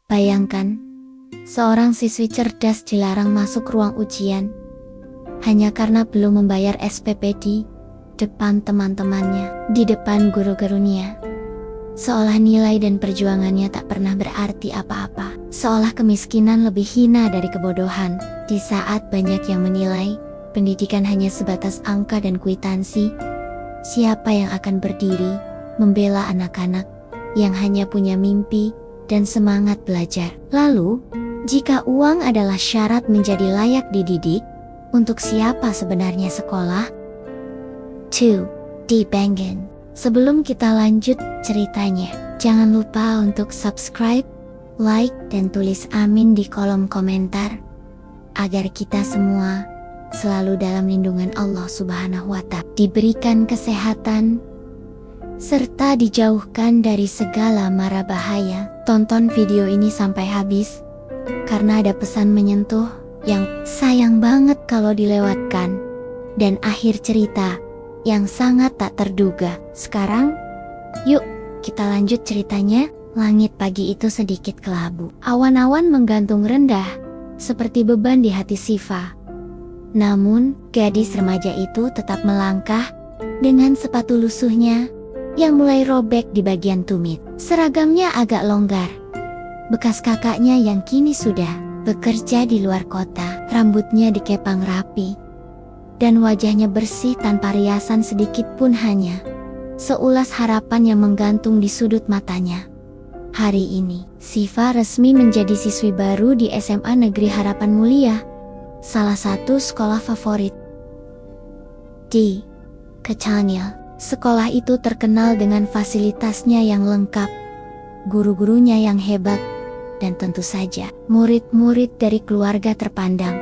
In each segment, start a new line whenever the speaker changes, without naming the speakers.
Bayangkan, seorang siswi cerdas dilarang masuk ruang ujian hanya karena belum membayar SPP di depan teman-temannya, di depan guru-gurunya. Seolah nilai dan perjuangannya tak pernah berarti apa-apa. Seolah kemiskinan lebih hina dari kebodohan. Di saat banyak yang menilai pendidikan hanya sebatas angka dan kwitansi, siapa yang akan berdiri membela anak-anak yang hanya punya mimpi dan semangat belajar? Lalu, jika uang adalah syarat menjadi layak dididik, untuk siapa sebenarnya sekolah? 2. Debangin. Sebelum kita lanjut ceritanya, jangan lupa untuk subscribe, like, dan tulis amin di kolom komentar, agar kita semua selalu dalam lindungan Allah Subhanahu wa Ta'ala, diberikan kesehatan, serta dijauhkan dari segala mara bahaya. Tonton video ini sampai habis, karena ada pesan menyentuh yang sayang banget kalau dilewatkan, dan akhir cerita yang sangat tak terduga. Sekarang, yuk kita lanjut ceritanya. Langit pagi itu sedikit kelabu. Awan-awan menggantung rendah, seperti beban di hati Siva. Namun, gadis remaja itu tetap melangkah dengan sepatu lusuhnya yang mulai robek di bagian tumit. Seragamnya agak longgar, bekas kakaknya yang kini sudah bekerja di luar kota. Rambutnya dikepang rapi, dan wajahnya bersih tanpa riasan sedikit pun, hanya seulas harapan yang menggantung di sudut matanya. Hari ini, Siva resmi menjadi siswi baru di SMA Negeri Harapan Mulia, salah satu sekolah favorit di Kecanyel. Sekolah itu terkenal dengan fasilitasnya yang lengkap, guru-gurunya yang hebat, dan tentu saja murid-murid dari keluarga terpandang.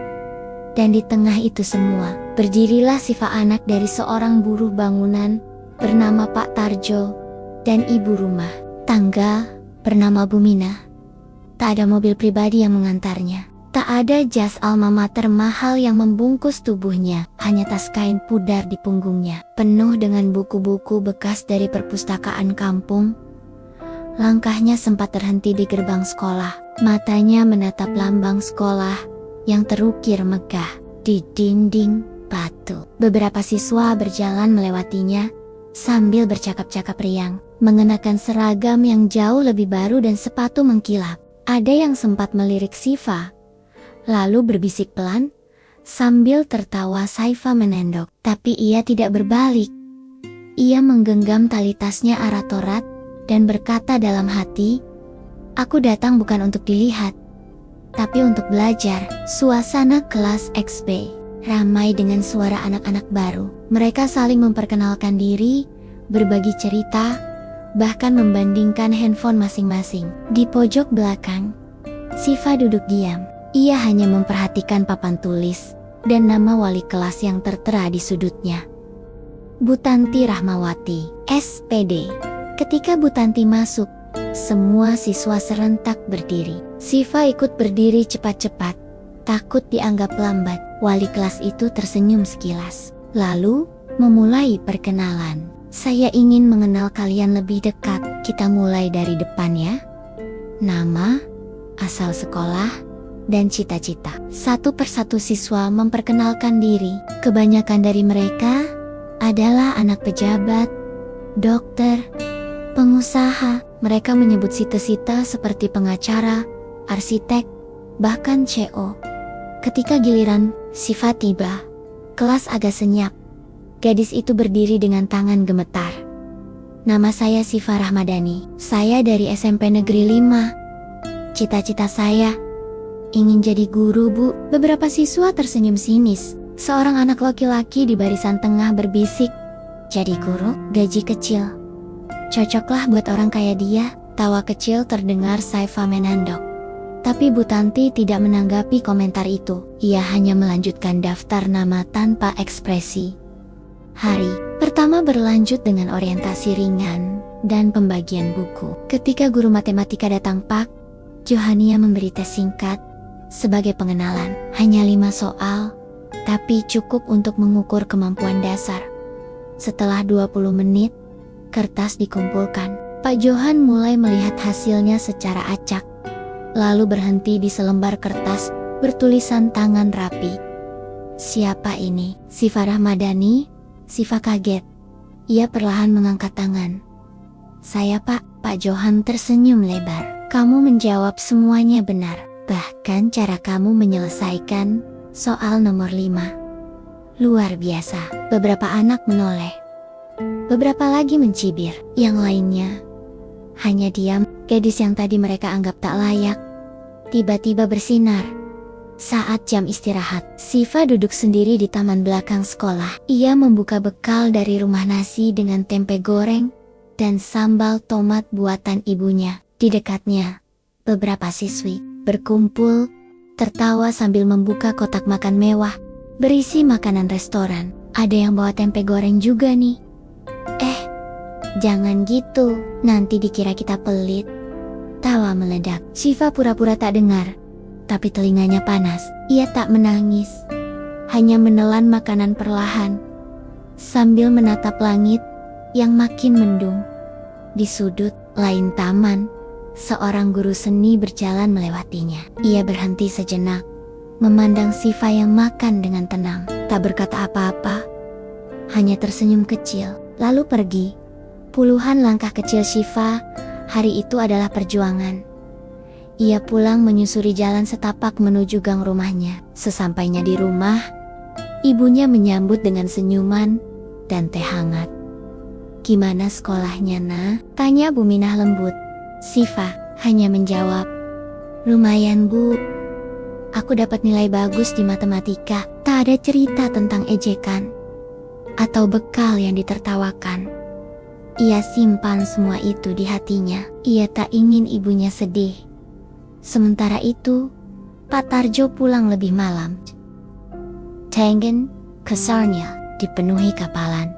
Dan di tengah itu semua, berdirilah Siva, anak dari seorang buruh bangunan bernama Pak Tarjo dan ibu rumah tangga bernama Bumina. Tak ada mobil pribadi yang mengantarnya, tak ada jas alma mater mahal yang membungkus tubuhnya, hanya tas kain pudar di punggungnya, penuh dengan buku-buku bekas dari perpustakaan kampung. Langkahnya sempat terhenti di gerbang sekolah. Matanya menatap lambang sekolah yang terukir megah di dinding batu. Beberapa siswa berjalan melewatinya sambil bercakap-cakap riang, mengenakan seragam yang jauh lebih baru dan sepatu mengkilap. Ada yang sempat melirik Siva, lalu berbisik pelan sambil tertawa. Siva menendok, tapi ia tidak berbalik. Ia menggenggam tali tasnya aratorat dan berkata dalam hati, "Aku datang bukan untuk dilihat, tapi untuk belajar." Suasana kelas XB ramai dengan suara anak-anak baru. Mereka saling memperkenalkan diri, berbagi cerita, bahkan membandingkan handphone masing-masing. Di pojok belakang, Siva duduk diam. Ia hanya memperhatikan papan tulis dan nama wali kelas yang tertera di sudutnya. Butanti Rahmawati, SPD. Ketika Butanti masuk, semua siswa serentak berdiri. Siva ikut berdiri cepat-cepat, takut dianggap lambat. Wali kelas itu tersenyum sekilas, lalu memulai perkenalan. "Saya ingin mengenal kalian lebih dekat. Kita mulai dari depan ya. Nama, asal sekolah, dan cita-cita." Satu persatu siswa memperkenalkan diri. Kebanyakan dari mereka adalah anak pejabat, dokter, pengusaha. Mereka menyebut cita-cita seperti pengacara, arsitek, bahkan CO. Ketika giliran Siva tiba, kelas agak senyap. Gadis itu berdiri dengan tangan gemetar. "Nama saya Siva Rahmadani. Saya dari SMP Negeri 5. Cita-cita saya ingin jadi guru, Bu." Beberapa siswa tersenyum sinis. Seorang anak laki-laki di barisan tengah berbisik, "Jadi guru, gaji kecil. Cocoklah buat orang kaya dia." Tawa kecil terdengar. Siva menandok. Tapi Butanti tidak menanggapi komentar itu. Ia hanya melanjutkan daftar nama tanpa ekspresi. Hari pertama berlanjut dengan orientasi ringan dan pembagian buku. Ketika guru matematika datang, Pak Johania memberi tes singkat sebagai pengenalan. Hanya 5 soal, tapi cukup untuk mengukur kemampuan dasar. Setelah 20 menit, kertas dikumpulkan. Pak Johan mulai melihat hasilnya secara acak, lalu berhenti di selembar kertas bertulisan tangan rapi. Siapa ini? Siva Rahmadani. Siva kaget. Ia perlahan mengangkat tangan. Saya Pak. Pak Johan tersenyum lebar. Kamu menjawab semuanya benar. Bahkan cara kamu menyelesaikan soal nomor 5. Luar biasa. Beberapa anak menoleh. Beberapa lagi mencibir. Yang lainnya hanya diam. Gadis yang tadi mereka anggap tak layak tiba-tiba bersinar. Saat jam istirahat, Siva duduk sendiri di taman belakang sekolah. Ia membuka bekal dari rumah nasi dengan tempe goreng dan sambal tomat buatan ibunya. Di dekatnya, beberapa siswi berkumpul, tertawa sambil membuka kotak makan mewah berisi makanan restoran. Ada yang bawa tempe goreng juga nih. Jangan gitu, nanti dikira kita pelit. Tawa meledak. Siva pura-pura tak dengar, tapi telinganya panas. Ia tak menangis, hanya menelan makanan perlahan sambil menatap langit yang makin mendung. Di sudut lain taman, seorang guru seni berjalan melewatinya. Ia berhenti sejenak, memandang Siva yang makan dengan tenang. Tak berkata apa-apa, hanya tersenyum kecil, lalu pergi. Puluhan langkah kecil Siva hari itu adalah perjuangan. Ia pulang menyusuri jalan setapak menuju gang rumahnya. Sesampainya di rumah, ibunya menyambut dengan senyuman dan teh hangat. Gimana sekolahnya, Nak? Tanya Bu Minah lembut. Siva hanya menjawab, lumayan Bu. Aku dapat nilai bagus di matematika. Tak ada cerita tentang ejekan atau bekal yang ditertawakan. Ia simpan semua itu di hatinya. Ia tak ingin ibunya sedih. Sementara itu, Pak Tarjo pulang lebih malam. Tangan kasarnya dipenuhi kapalan.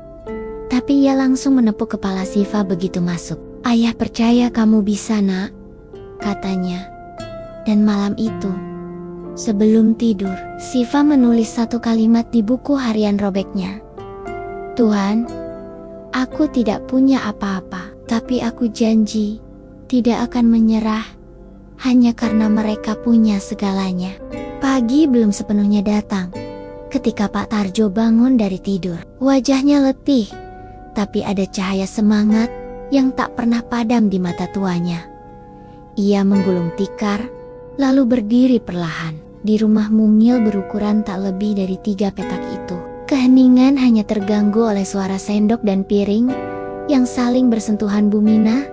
Tapi ia langsung menepuk kepala Siva begitu masuk. Ayah percaya kamu bisa, Nak, katanya. Dan malam itu, sebelum tidur, Siva menulis satu kalimat di buku harian robeknya. Tuhan, aku tidak punya apa-apa, tapi aku janji tidak akan menyerah hanya karena mereka punya segalanya. Pagi belum sepenuhnya datang ketika Pak Tarjo bangun dari tidur. Wajahnya letih, tapi ada cahaya semangat yang tak pernah padam di mata tuanya. Ia menggulung tikar, lalu berdiri perlahan. Di rumah mungil berukuran tak lebih dari 3 petak itu, keheningan hanya terganggu oleh suara sendok dan piring yang saling bersentuhan. Bu Minah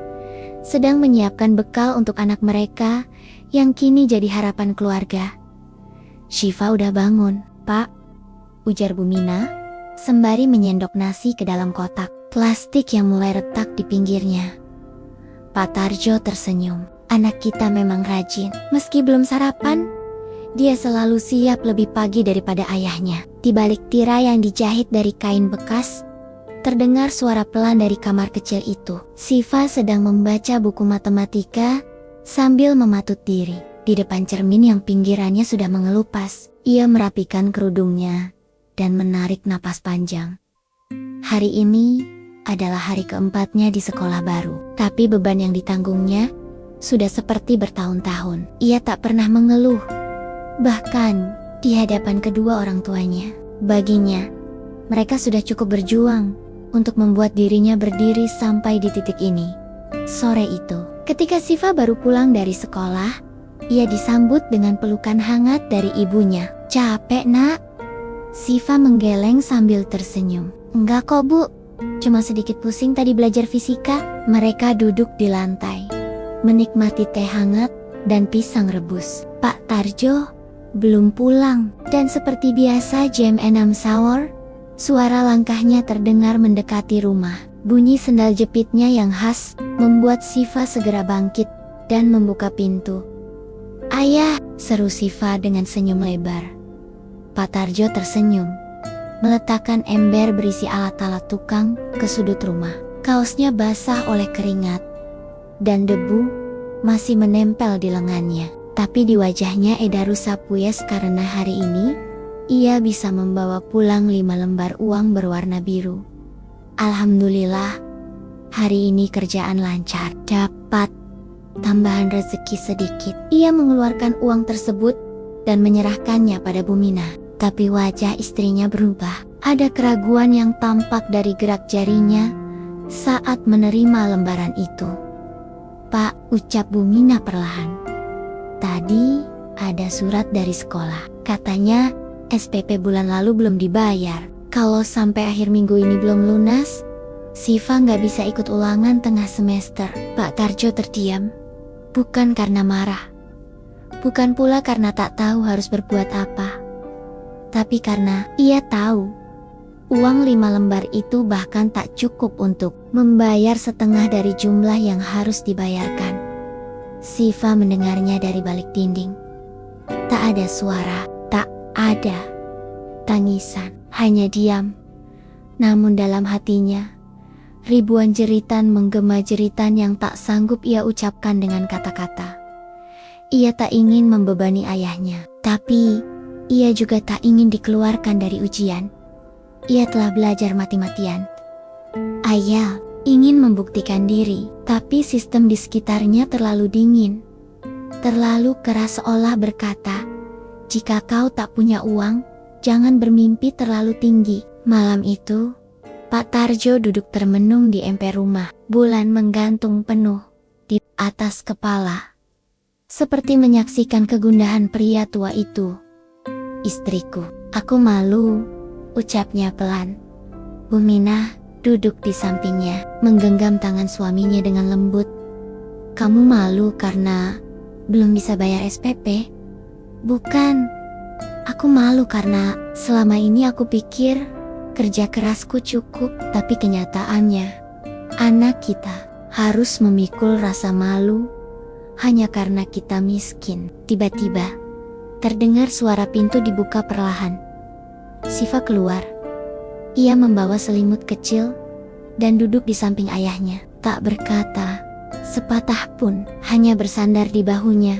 sedang menyiapkan bekal untuk anak mereka yang kini jadi harapan keluarga. Siva udah bangun, Pak, ujar Bu Minah sembari menyendok nasi ke dalam kotak plastik yang mulai retak di pinggirnya. Pak Tarjo tersenyum. Anak kita memang rajin. Meski belum sarapan, dia selalu siap lebih pagi daripada ayahnya. Di balik tirai yang dijahit dari kain bekas, terdengar suara pelan dari kamar kecil itu. Siva sedang membaca buku matematika sambil mematut diri. Di depan cermin yang pinggirannya sudah mengelupas, ia merapikan kerudungnya dan menarik napas panjang. Hari ini adalah hari keempatnya di sekolah baru, tapi beban yang ditanggungnya sudah seperti bertahun-tahun. Ia tak pernah mengeluh, bahkan di hadapan kedua orang tuanya. Baginya, mereka sudah cukup berjuang untuk membuat dirinya berdiri sampai di titik ini. Sore itu, ketika Siva baru pulang dari sekolah, ia disambut dengan pelukan hangat dari ibunya. Capek, Nak? Siva menggeleng sambil tersenyum. Enggak kok, Bu. Cuma sedikit pusing tadi belajar fisika. Mereka duduk di lantai, menikmati teh hangat dan pisang rebus. Pak Tarjo belum pulang, dan seperti biasa jam 6 sahur, suara langkahnya terdengar mendekati rumah. Bunyi sendal jepitnya yang khas membuat Siva segera bangkit dan membuka pintu. Ayah, seru Siva dengan senyum lebar. Pak Tarjo tersenyum, meletakkan ember berisi alat-alat tukang ke sudut rumah. Kaosnya basah oleh keringat, dan debu masih menempel di lengannya. Tapi di wajahnya Eda rusa puyes karena hari ini ia bisa membawa pulang 5 lembar uang berwarna biru. Alhamdulillah, hari ini kerjaan lancar. Dapat tambahan rezeki sedikit. Ia mengeluarkan uang tersebut dan menyerahkannya pada Bumina. Tapi wajah istrinya berubah. Ada keraguan yang tampak dari gerak jarinya saat menerima lembaran itu. "Pak," ucap Bumina perlahan. "Tadi ada surat dari sekolah. Katanya SPP bulan lalu belum dibayar. Kalau sampai akhir minggu ini belum lunas, Siva nggak bisa ikut ulangan tengah semester." Pak Tarjo terdiam. Bukan karena marah. Bukan pula karena tak tahu harus berbuat apa. Tapi karena ia tahu uang 5 lembar itu bahkan tak cukup untuk membayar setengah dari jumlah yang harus dibayarkan. Siva mendengarnya dari balik dinding. Tak ada suara, tak ada tangisan, hanya diam. Namun dalam hatinya, ribuan jeritan menggema jeritan yang tak sanggup ia ucapkan dengan kata-kata. Ia tak ingin membebani ayahnya, tapi ia juga tak ingin dikeluarkan dari ujian. Ia telah belajar mati-matian. Ayah ingin membuktikan diri, tapi sistem di sekitarnya terlalu dingin. Terlalu keras, seolah berkata, "Jika kau tak punya uang, jangan bermimpi terlalu tinggi." Malam itu, Pak Tarjo duduk termenung di emper rumah. Bulan menggantung penuh di atas kepala. Seperti menyaksikan kegundahan pria tua itu. "Istriku, aku malu," ucapnya pelan. Bumina duduk di sampingnya, menggenggam tangan suaminya dengan lembut. "Kamu malu karena belum bisa bayar SPP?" "Bukan. Aku malu karena selama ini aku pikir kerja kerasku cukup, tapi kenyataannya anak kita harus memikul rasa malu hanya karena kita miskin." Tiba-tiba terdengar suara pintu dibuka perlahan. Siva keluar. Ia membawa selimut kecil dan duduk di samping ayahnya. Tak berkata sepatah pun, hanya bersandar di bahunya.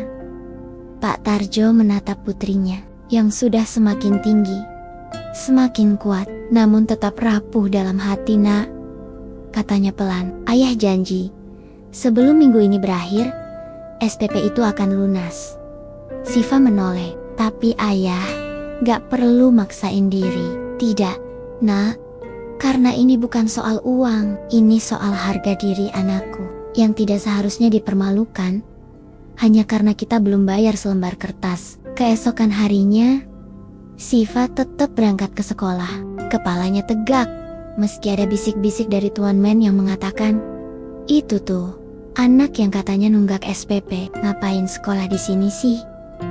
Pak Tarjo menatap putrinya yang sudah semakin tinggi, semakin kuat, namun tetap rapuh dalam hati. "Nak," katanya pelan, "ayah janji, sebelum minggu ini berakhir, SPP itu akan lunas." Siva menoleh. "Tapi ayah, gak perlu maksain diri." "Tidak, Nak. Karena ini bukan soal uang. Ini soal harga diri anakku yang tidak seharusnya dipermalukan hanya karena kita belum bayar selembar kertas." Keesokan harinya, Siva tetap berangkat ke sekolah. Kepalanya tegak, meski ada bisik-bisik dari Tuan Men yang mengatakan, "Itu tuh, anak yang katanya nunggak SPP, ngapain sekolah di sini sih?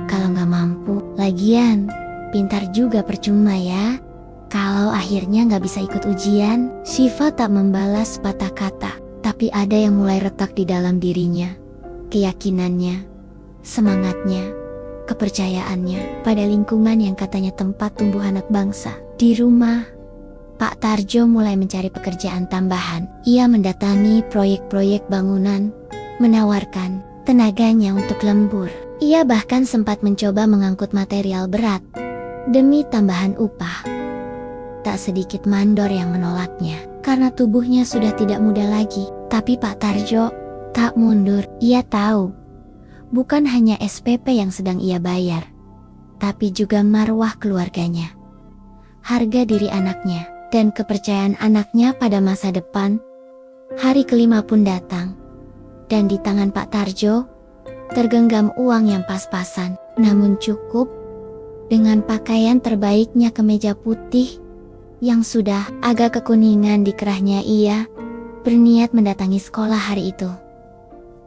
Kalau nggak mampu, lagian pintar juga percuma ya. Kalau akhirnya nggak bisa ikut ujian." Siva tak membalas patah kata, tapi ada yang mulai retak di dalam dirinya. Keyakinannya, semangatnya, kepercayaannya pada lingkungan yang katanya tempat tumbuh anak bangsa. Di rumah, Pak Tarjo mulai mencari pekerjaan tambahan. Ia mendatangi proyek-proyek bangunan, menawarkan tenaganya untuk lembur. Ia bahkan sempat mencoba mengangkut material berat demi tambahan upah. Tak sedikit mandor yang menolaknya karena tubuhnya sudah tidak muda lagi. Tapi Pak Tarjo tak mundur. Ia tahu bukan hanya SPP yang sedang ia bayar, tapi juga marwah keluarganya, harga diri anaknya, dan kepercayaan anaknya pada masa depan. Hari kelima pun datang, dan di tangan Pak Tarjo tergenggam uang yang pas-pasan, namun cukup dengan pakaian terbaiknya, kemeja putih yang sudah agak kekuningan di kerahnya. Ia berniat mendatangi sekolah hari itu,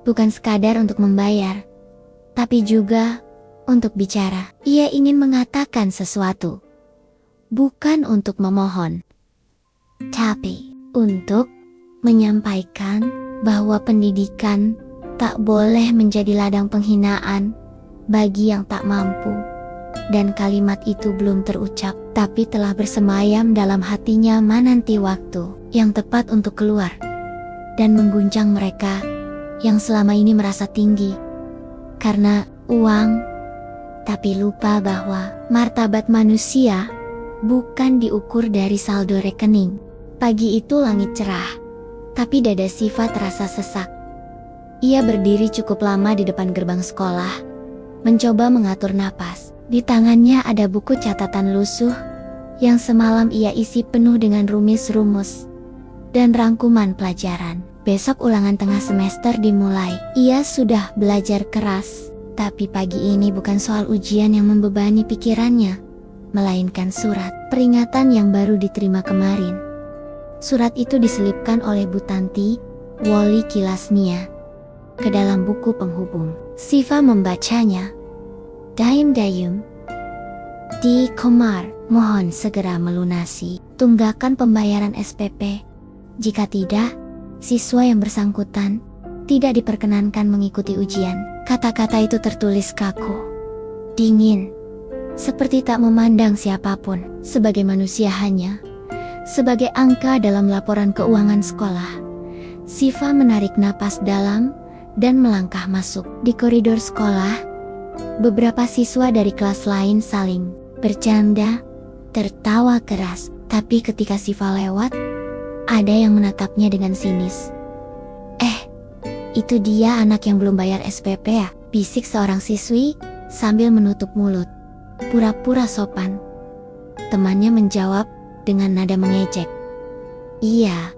bukan sekadar untuk membayar, tapi juga untuk bicara. Ia ingin mengatakan sesuatu, bukan untuk memohon, tapi untuk menyampaikan bahwa pendidikan tak boleh menjadi ladang penghinaan bagi yang tak mampu. Dan kalimat itu belum terucap, tapi telah bersemayam dalam hatinya menanti waktu yang tepat untuk keluar dan mengguncang mereka yang selama ini merasa tinggi karena uang, tapi lupa bahwa martabat manusia bukan diukur dari saldo rekening. Pagi itu langit cerah, tapi dada Siva terasa sesak. Ia berdiri cukup lama di depan gerbang sekolah, mencoba mengatur napas. Di tangannya ada buku catatan lusuh yang semalam ia isi penuh dengan rumus-rumus dan rangkuman pelajaran. Besok ulangan tengah semester dimulai. Ia sudah belajar keras, tapi pagi ini bukan soal ujian yang membebani pikirannya, melainkan surat peringatan yang baru diterima kemarin. Surat itu diselipkan oleh Bu Tanti, Woli Kilasmia, ke dalam buku penghubung. Siva membacanya. Daim Dayum Di Komar, mohon segera melunasi tunggakan pembayaran SPP. Jika tidak, siswa yang bersangkutan tidak diperkenankan mengikuti ujian. Kata-kata itu tertulis kaku, dingin, seperti tak memandang siapapun. Sebagai manusia hanya sebagai angka dalam laporan keuangan sekolah, Siva menarik napas dalam dan melangkah masuk. Di koridor sekolah, beberapa siswa dari kelas lain saling bercanda, tertawa keras. Tapi ketika Siva lewat, ada yang menatapnya dengan sinis. Itu dia anak yang belum bayar SPP ya? Bisik seorang siswi sambil menutup mulut, pura-pura sopan. Temannya menjawab dengan nada mengejek. Iya,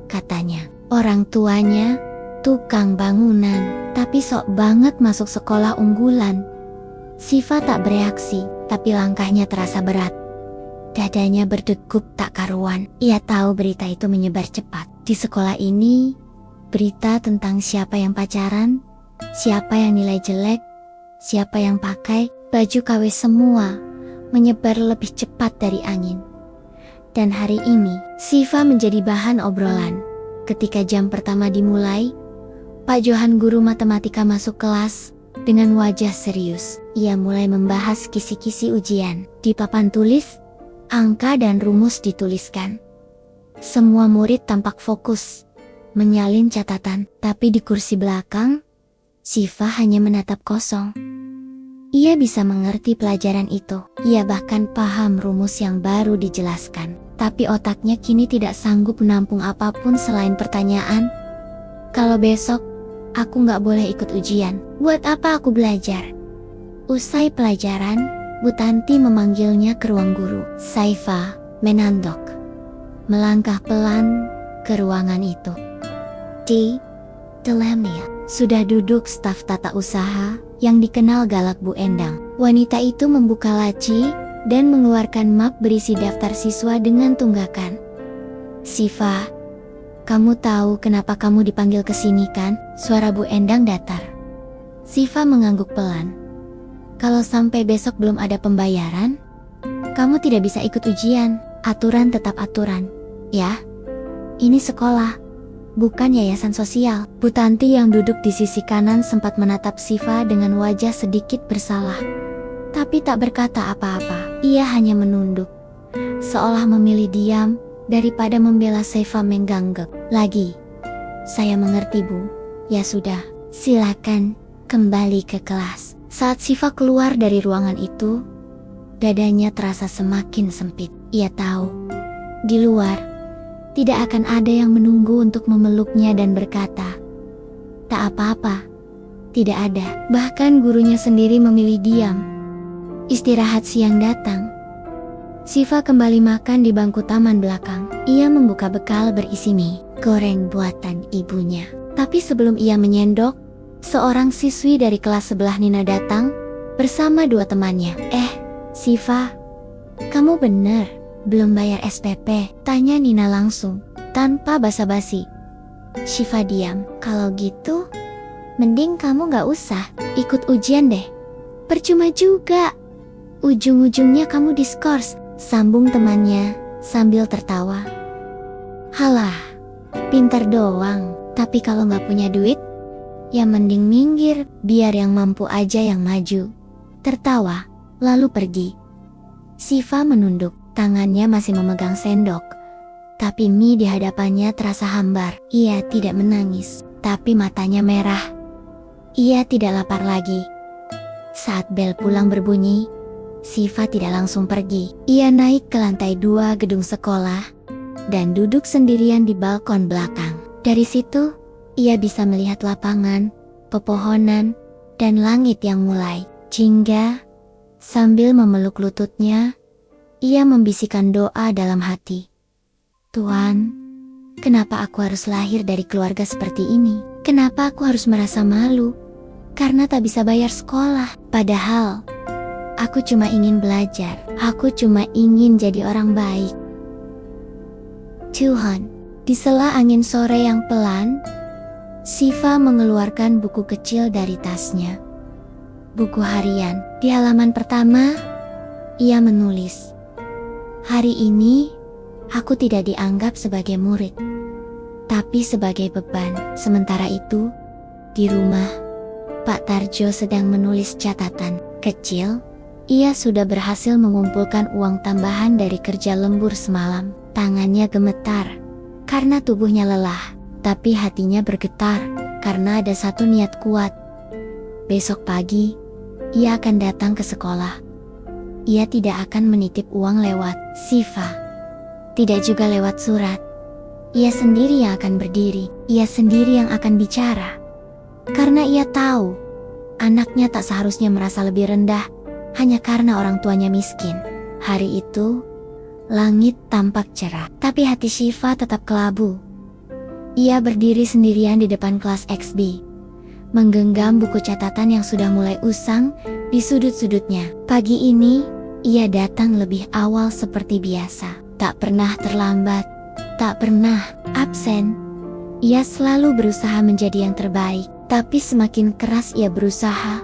katanya. Orang tuanya tukang bangunan, tapi sok banget masuk sekolah unggulan. Siva tak bereaksi, tapi langkahnya terasa berat. Dadanya berdegup tak karuan. Ia tahu berita itu menyebar cepat. Di sekolah ini, berita tentang siapa yang pacaran, siapa yang nilai jelek, siapa yang pakai baju KW semua menyebar lebih cepat dari angin. Dan hari ini, Siva menjadi bahan obrolan. Ketika jam pertama dimulai, Pak Johan guru matematika masuk kelas dengan wajah serius. Ia mulai membahas kisi-kisi ujian. Di papan tulis, angka dan rumus dituliskan. Semua murid tampak fokus, menyalin catatan, tapi di kursi belakang, Siva hanya menatap kosong. Ia bisa mengerti pelajaran itu. Ia bahkan paham rumus yang baru dijelaskan. Tapi otaknya kini tidak sanggup menampung apapun selain pertanyaan. Kalau besok, aku nggak boleh ikut ujian, buat apa aku belajar? Usai pelajaran, Bu Tanti memanggilnya ke ruang guru. Saifa menandok, melangkah pelan ke ruangan itu. Di dalamnya sudah duduk staf tata usaha yang dikenal galak Bu Endang. Wanita itu membuka laci dan mengeluarkan map berisi daftar siswa dengan tunggakan. Siva, kamu tahu kenapa kamu dipanggil ke sini kan? Suara Bu Endang datar. Siva mengangguk pelan. Kalau sampai besok belum ada pembayaran, kamu tidak bisa ikut ujian. Aturan tetap aturan, ya. Ini sekolah, bukan yayasan sosial. Bu Tanti yang duduk di sisi kanan sempat menatap Siva dengan wajah sedikit bersalah, tapi tak berkata apa-apa. Ia hanya menunduk, seolah memilih diam daripada membela Siva mengganggek lagi. Saya mengerti Bu, ya sudah, silakan kembali ke kelas. Saat Siva keluar dari ruangan itu, dadanya terasa semakin sempit. Ia tahu, di luar tidak akan ada yang menunggu untuk memeluknya dan berkata, tak apa-apa, tidak ada. Bahkan gurunya sendiri memilih diam. Istirahat siang datang. Siva kembali makan di bangku taman belakang. Ia membuka bekal berisi mie goreng buatan ibunya. Tapi sebelum ia menyendok, seorang siswi dari kelas sebelah Nina datang bersama dua temannya. Siva, kamu bener belum bayar SPP? Tanya Nina langsung, tanpa basa-basi. Siva diam. Kalau gitu, mending kamu gak usah ikut ujian deh. Percuma juga. Ujung-ujungnya kamu diskors, sambung temannya sambil tertawa. Halah, pintar doang. Tapi kalau gak punya duit, ya mending minggir, biar yang mampu aja yang maju. Tertawa, lalu pergi. Siva menunduk, tangannya masih memegang sendok. Tapi mie di hadapannya terasa hambar. Ia tidak menangis, tapi matanya merah. Ia tidak lapar lagi. Saat bel pulang berbunyi, Siva tidak langsung pergi. Ia naik ke lantai 2 gedung sekolah dan duduk sendirian di balkon belakang. Dari situ, Ia bisa melihat lapangan, pepohonan, dan langit yang mulai jingga. Sambil memeluk lututnya, ia membisikkan doa dalam hati. Tuhan, kenapa aku harus lahir dari keluarga seperti ini? Kenapa aku harus merasa malu karena tak bisa bayar sekolah? Padahal aku cuma ingin belajar. Aku cuma ingin jadi orang baik. Tuhan, di sela angin sore yang pelan, Siva mengeluarkan buku kecil dari tasnya. Buku harian. Di halaman pertama, ia menulis, "Hari ini, aku tidak dianggap sebagai murid, tapi sebagai beban." Sementara itu, di rumah, Pak Tarjo sedang menulis catatan kecil. Ia sudah berhasil mengumpulkan uang tambahan dari kerja lembur semalam. Tangannya gemetar karena tubuhnya lelah, tapi hatinya bergetar karena ada satu niat kuat. Besok pagi, ia akan datang ke sekolah. Ia tidak akan menitip uang lewat Siva, tidak juga lewat surat. Ia sendiri yang akan berdiri, ia sendiri yang akan bicara. Karena ia tahu, anaknya tak seharusnya merasa lebih rendah hanya karena orang tuanya miskin. Hari itu, langit tampak cerah, tapi hati Siva tetap kelabu. Ia berdiri sendirian di depan kelas XB, menggenggam buku catatan yang sudah mulai usang di sudut-sudutnya. Pagi ini, ia datang lebih awal seperti biasa. Tak pernah terlambat, tak pernah absen. Ia selalu berusaha menjadi yang terbaik, tapi semakin keras ia berusaha,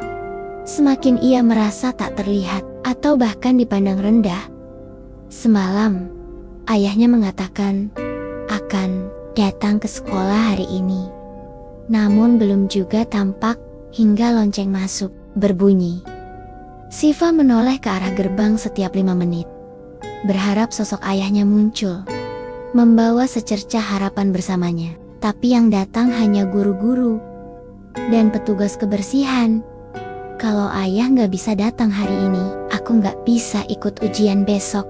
semakin ia merasa tak terlihat atau bahkan dipandang rendah. Semalam, ayahnya mengatakan akan datang ke sekolah hari ini. Namun belum juga tampak hingga lonceng masuk berbunyi. Siva menoleh ke arah gerbang setiap 5 menit, berharap sosok ayahnya muncul, membawa secercah harapan bersamanya. Tapi yang datang hanya guru-guru dan petugas kebersihan. Kalau ayah nggak bisa datang hari ini, aku nggak bisa ikut ujian besok,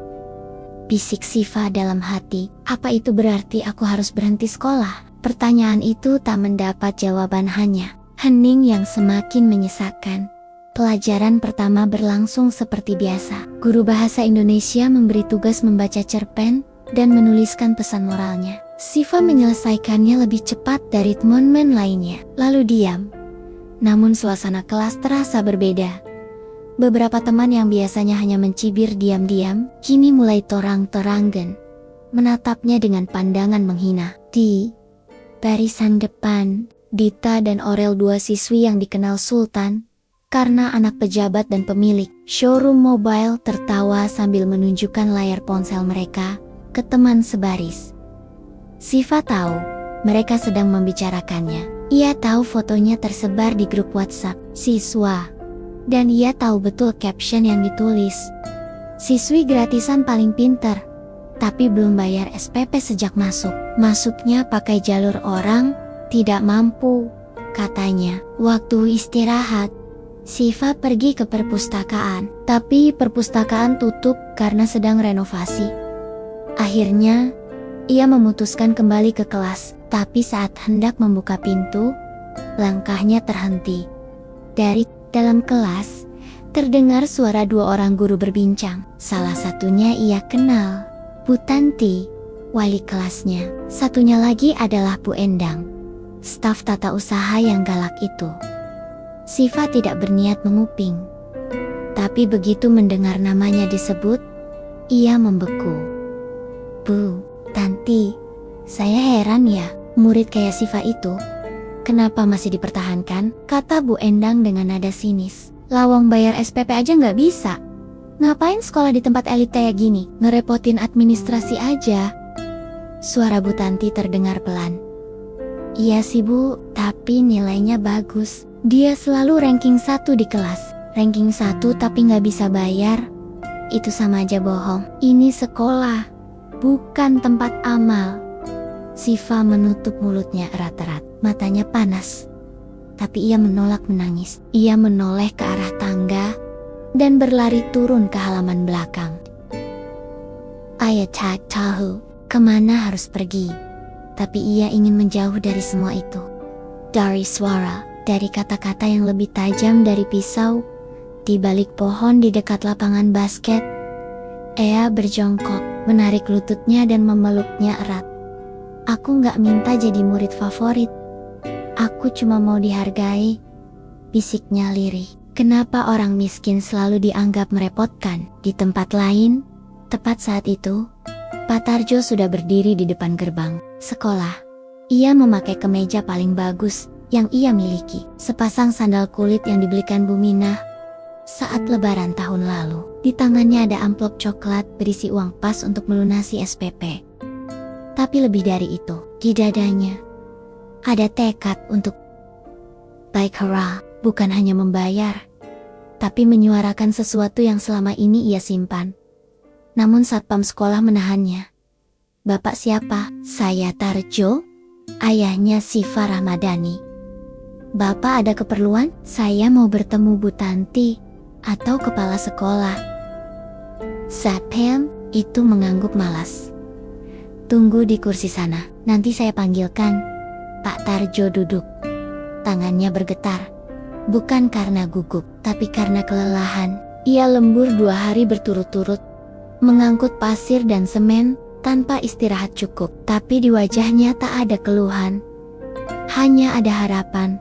bisik Siva dalam hati. Apa itu berarti aku harus berhenti sekolah? Pertanyaan itu tak mendapat jawaban, hanya hening yang semakin menyesakkan. Pelajaran pertama berlangsung seperti biasa. Guru bahasa Indonesia memberi tugas membaca cerpen dan menuliskan pesan moralnya. Siva menyelesaikannya lebih cepat dari teman-teman lainnya, lalu diam. Namun suasana kelas terasa berbeda. Beberapa teman yang biasanya hanya mencibir diam-diam, kini mulai torang-torangan, menatapnya dengan pandangan menghina. Di barisan depan, Dita dan Aurel, 2 siswi yang dikenal Sultan karena anak pejabat dan pemilik showroom mobile, tertawa sambil menunjukkan layar ponsel mereka ke teman sebaris. Siva tahu mereka sedang membicarakannya. Ia tahu fotonya tersebar di grup WhatsApp siswa, dan ia tahu betul caption yang ditulis, "Siswi gratisan paling pintar, tapi belum bayar SPP sejak masuk. Masuknya pakai jalur orang tidak mampu," katanya. Waktu istirahat, Siva pergi ke perpustakaan, tapi perpustakaan tutup karena sedang renovasi. Akhirnya, ia memutuskan kembali ke kelas, tapi saat hendak membuka pintu, langkahnya terhenti. Dari dalam kelas, terdengar suara 2 orang guru berbincang. Salah satunya ia kenal, Bu Tanti, wali kelasnya. Satunya lagi adalah Bu Endang, staf tata usaha yang galak itu. Siva tidak berniat menguping, tapi begitu mendengar namanya disebut, ia membeku. "Bu Tanti, saya heran ya, murid kayak Siva itu, kenapa masih dipertahankan?" kata Bu Endang dengan nada sinis. "Lawang bayar SPP aja nggak bisa. Ngapain sekolah di tempat elit kayak gini? Ngerepotin administrasi aja." Suara Bu Tanti terdengar pelan. "Iya sih Bu, tapi nilainya bagus. Dia selalu ranking 1 di kelas. Ranking 1 tapi nggak bisa bayar. Itu sama aja bohong. Ini sekolah, bukan tempat amal." Siva menutup mulutnya erat-erat, matanya panas. Tapi ia menolak menangis. Ia menoleh ke arah tangga dan berlari turun ke halaman belakang. Ia tak tahu kemana harus pergi, tapi ia ingin menjauh dari semua itu. Dari suara, dari kata-kata yang lebih tajam dari pisau, di balik pohon di dekat lapangan basket, Ea berjongkok, menarik lututnya dan memeluknya erat. Aku gak minta jadi murid favorit. Aku cuma mau dihargai, bisiknya lirih. Kenapa orang miskin selalu dianggap merepotkan? Di tempat lain, tepat saat itu, Pak Tarjo sudah berdiri di depan gerbang sekolah. Ia memakai kemeja paling bagus yang ia miliki, sepasang sandal kulit yang dibelikan Bu Minah saat lebaran tahun lalu. Di tangannya ada amplop coklat berisi uang pas untuk melunasi SPP. Tapi lebih dari itu, di dadanya ada tekad untuk baik hara, bukan hanya membayar, tapi menyuarakan sesuatu yang selama ini ia simpan. Namun satpam sekolah menahannya. Bapak siapa? Saya Tarjo, ayahnya Siva Rahmadani. Bapak ada keperluan? Saya mau bertemu Bu Tanti atau kepala sekolah. Satpam itu mengangguk malas. Tunggu di kursi sana, nanti saya panggilkan. Pak Tarjo duduk. Tangannya bergetar. Bukan karena gugup, tapi karena kelelahan. Ia lembur 2 hari berturut-turut, mengangkut pasir dan semen tanpa istirahat cukup. Tapi di wajahnya tak ada keluhan. Hanya ada harapan.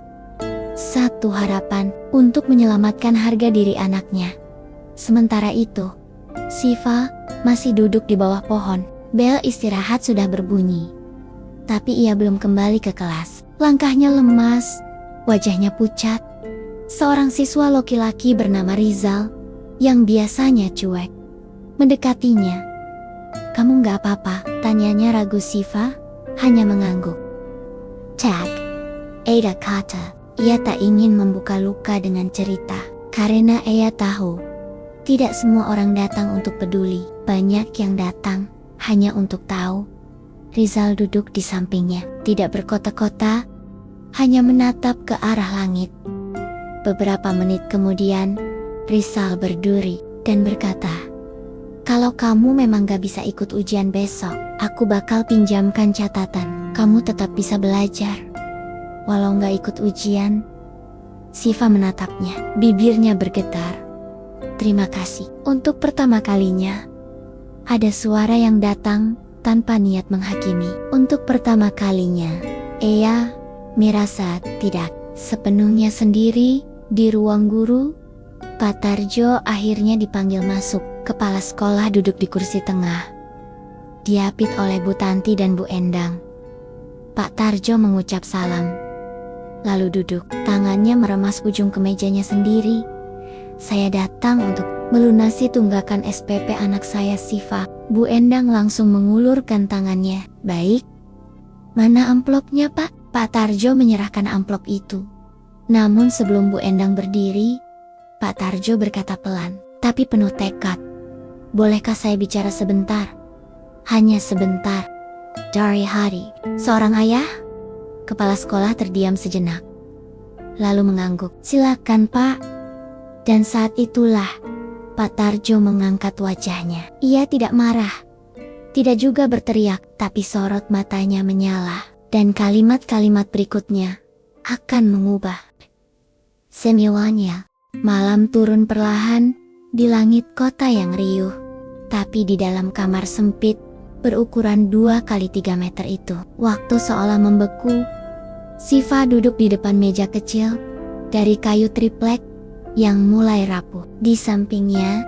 Satu harapan untuk menyelamatkan harga diri anaknya. Sementara itu, Siva masih duduk di bawah pohon. Bel istirahat sudah berbunyi. Tapi ia belum kembali ke kelas. Langkahnya lemas, wajahnya pucat. Seorang siswa laki-laki bernama Rizal, yang biasanya cuek, mendekatinya. Kamu gak apa-apa? Tanyanya ragu. Siva hanya mengangguk. Tag, Ada kata. Ia tak ingin membuka luka dengan cerita, karena ia tahu tidak semua orang datang untuk peduli. Banyak yang datang hanya untuk tahu. Rizal duduk di sampingnya, tidak berkota-kota, hanya menatap ke arah langit. Beberapa menit kemudian, Rizal berdiri dan berkata, kalau kamu memang gak bisa ikut ujian besok, aku bakal pinjamkan catatan. Kamu tetap bisa belajar. Walau gak ikut ujian. Siva menatapnya, bibirnya bergetar. Terima kasih. Untuk pertama kalinya, ada suara yang datang tanpa niat menghakimi. Untuk pertama kalinya, Ea merasa tidak sepenuhnya sendiri di ruang guru. Pak Tarjo akhirnya dipanggil masuk. Kepala sekolah duduk di kursi tengah, diapit oleh Bu Tanti dan Bu Endang. Pak Tarjo mengucap salam, lalu duduk. Tangannya meremas ujung kemejanya sendiri. Saya datang untuk melunasi tunggakan SPP anak saya Siva. Bu Endang langsung mengulurkan tangannya. Baik. Mana amplopnya, Pak? Pak Tarjo menyerahkan amplop itu. Namun sebelum Bu Endang berdiri, Pak Tarjo berkata pelan, tapi penuh tekad. Bolehkah saya bicara sebentar? Hanya sebentar. Dari hati seorang ayah? Kepala sekolah terdiam sejenak, lalu mengangguk. Silakan, Pak. Dan saat itulah Pak Tarjo mengangkat wajahnya. Ia tidak marah, tidak juga berteriak, tapi sorot matanya menyala. Dan kalimat-kalimat berikutnya akan mengubah semuanya. Malam turun perlahan di langit kota yang riuh. Tapi di dalam kamar sempit berukuran 2 kali 3 meter itu, waktu seolah membeku. Siva duduk di depan meja kecil dari kayu triplek yang mulai rapuh. Di sampingnya,